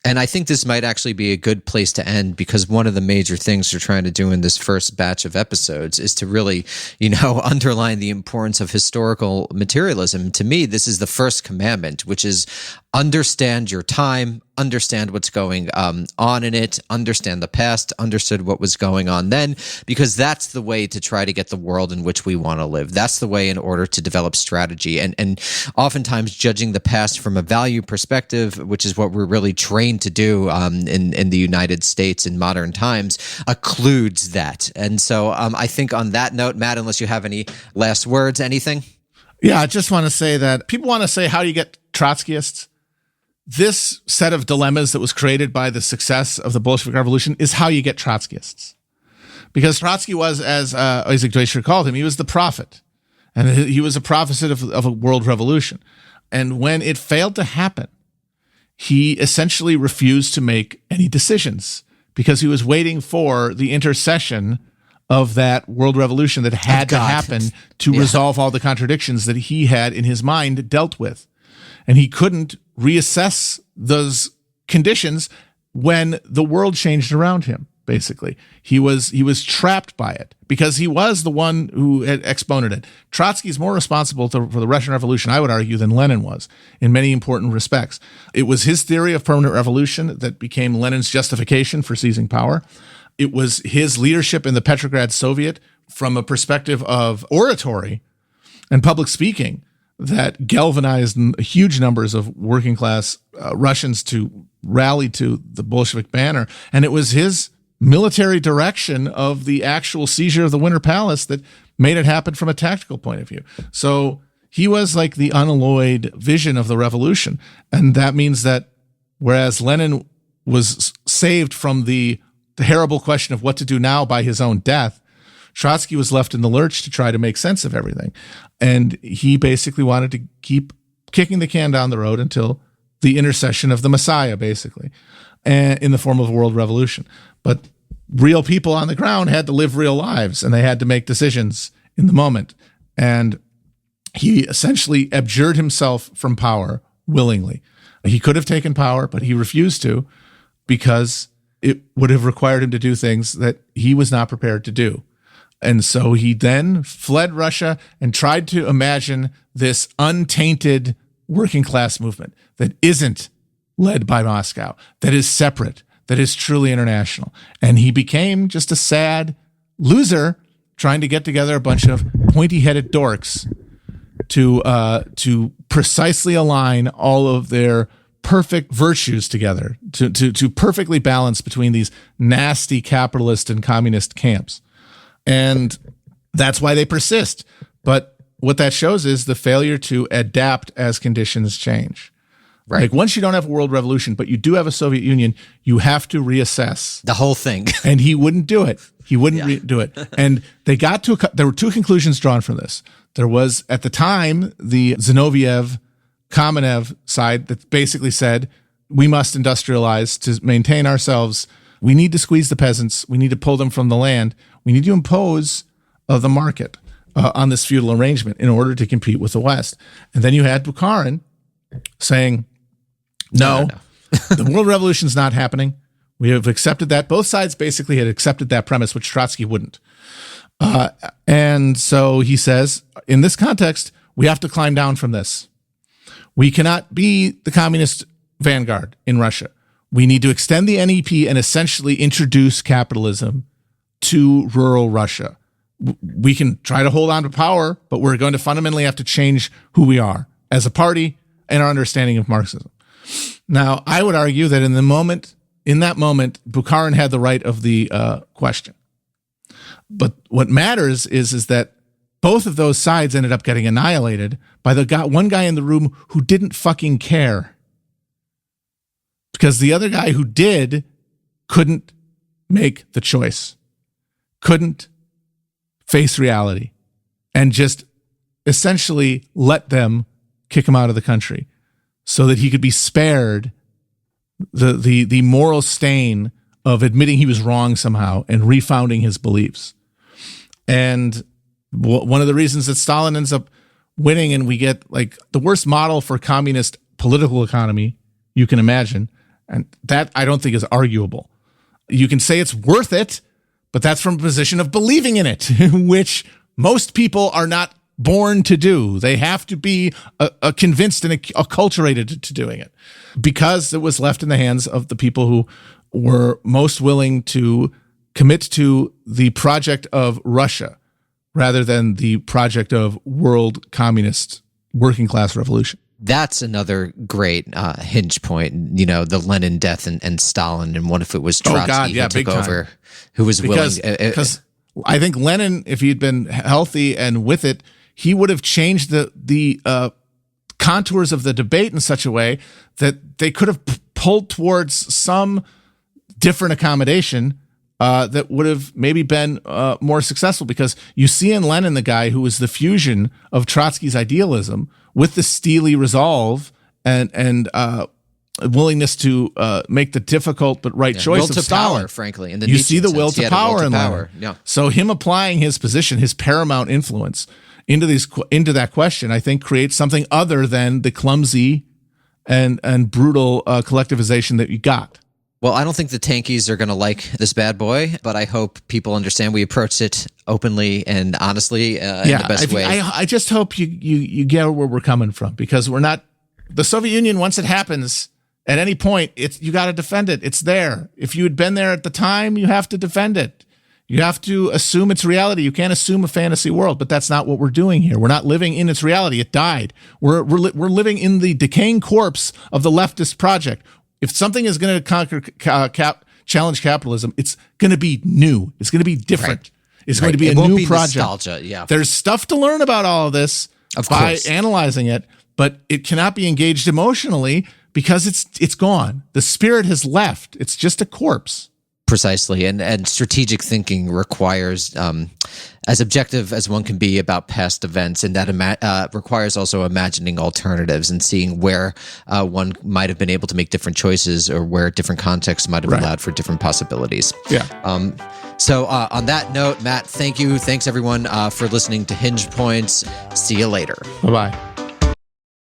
A: And I think this might actually be a good place to end, because one of the major things we're trying to do in this first batch of episodes is to really, underline the importance of historical materialism. To me, this is the first commandment, which is understand your time, understand what's going on in it, understand the past, understood what was going on then, because that's the way to try to get the world in which we want to live. That's the way in order to develop strategy. And oftentimes judging the past from a value perspective, which is what we're really trained to do in the United States in modern times, occludes that. And so I think on that note, Matt, unless you have any last words, anything?
B: Yeah, I just want to say that people want to say, how do you get Trotskyists? This set of dilemmas that was created by the success of the Bolshevik Revolution is how you get Trotskyists. Because Trotsky was, as Isaac Deutscher called him, he was the prophet. And he was a prophet of a world revolution. And when it failed to happen, he essentially refused to make any decisions because he was waiting for the intercession of that world revolution that had to happen to resolve all the contradictions that he had in his mind dealt with. And he couldn't reassess those conditions when the world changed around him, basically. He was trapped by it because he was the one who had exponent it. Trotsky's more responsible for the Russian Revolution, I would argue, than Lenin was in many important respects. It was his theory of permanent revolution that became Lenin's justification for seizing power. It was his leadership in the Petrograd Soviet from a perspective of oratory and public speaking that galvanized huge numbers of working class Russians to rally to the Bolshevik banner. And it was his military direction of the actual seizure of the Winter Palace that made it happen from a tactical point of view. So he was like the unalloyed vision of the revolution. And that means that whereas Lenin was saved from the terrible question of what to do now by his own death, Trotsky was left in the lurch to try to make sense of everything. And he basically wanted to keep kicking the can down the road until the intercession of the Messiah, basically, and in the form of a world revolution. But real people on the ground had to live real lives, and they had to make decisions in the moment. And he essentially abjured himself from power willingly. He could have taken power, but he refused to because it would have required him to do things that he was not prepared to do. And so he then fled Russia and tried to imagine this untainted working class movement that isn't led by Moscow, that is separate, that is truly international. And he became just a sad loser trying to get together a bunch of pointy-headed dorks to precisely align all of their perfect virtues together, to perfectly balance between these nasty capitalist and communist camps. And that's why they persist. But what that shows is the failure to adapt as conditions change.
A: Right.
B: Like once you don't have a world revolution, but you do have a Soviet Union, you have to reassess
A: the whole thing.
B: And he wouldn't do it. He wouldn't do it. And they got to, there were two conclusions drawn from this. There was at the time, the Zinoviev, Kamenev side that basically said, we must industrialize to maintain ourselves. We need to squeeze the peasants. We need to pull them from the land. We need to impose the market on this feudal arrangement in order to compete with the West. And then you had Bukharin saying, no. The world revolution is not happening. We have accepted that. Both sides basically had accepted that premise, which Trotsky wouldn't. And so he says, in this context, we have to climb down from this. We cannot be the communist vanguard in Russia. We need to extend the NEP and essentially introduce capitalism to rural Russia. We can try to hold on to power, but we're going to fundamentally have to change who we are as a party and our understanding of Marxism. Now, I would argue that in that moment, Bukharin had the right of the question. But what matters is that both of those sides ended up getting annihilated by one guy in the room who didn't fucking care. Because the other guy who did couldn't make the choice, couldn't face reality, and just essentially let them kick him out of the country so that he could be spared the moral stain of admitting he was wrong somehow and refounding his beliefs. And one of the reasons that Stalin ends up winning and we get like the worst model for communist political economy you can imagine, and that I don't think is arguable. You can say it's worth it, but that's from a position of believing in it, which most people are not born to do. They have to be convinced and acculturated to doing it because it was left in the hands of the people who were most willing to commit to the project of Russia rather than the project of world communist working class revolution.
A: That's another great hinge point, the Lenin death and Stalin, and what if it was Trotsky who took over, who was willing? Because
B: I think Lenin, if he'd been healthy and with it, he would have changed the contours of the debate in such a way that they could have pulled towards some different accommodation that would have maybe been more successful, because you see in Lenin the guy who was the fusion of Trotsky's idealism with the steely resolve and willingness to make the difficult but right choice
A: will
B: of
A: to
B: Stalin.
A: Power, frankly, in the
B: you
A: Nietzschean
B: see the will
A: sense.
B: to power in Lenin.
A: Yeah.
B: So him applying his position, his paramount influence into that question, I think creates something other than the clumsy and brutal collectivization that you got.
A: Well, I don't think the tankies are going to like this bad boy, but I hope people understand we approached it openly and honestly in the best way.
B: I just hope you get where we're coming from, because we're not the Soviet Union. Once it happens at any point, you got to defend it. It's there. If you had been there at the time, you have to defend it. You have to assume its reality. You can't assume a fantasy world, but that's not what we're doing here. We're not living in its reality. It died. We're living in the decaying corpse of the leftist project. If something is going to challenge capitalism, it's going to be new. It's going to be different. Right. It's going to be a new project.
A: Nostalgia, yeah.
B: There's stuff to learn about all of this by analyzing it, but it cannot be engaged emotionally because it's gone. The spirit has left. It's just a corpse.
A: Precisely. And strategic thinking requires, as objective as one can be about past events, and that requires also imagining alternatives and seeing where one might have been able to make different choices, or where different contexts might have allowed for different possibilities.
B: Yeah.
A: So on that note, Matt, thank you. Thanks everyone for listening to Hinge Points. See you later.
B: Bye-bye.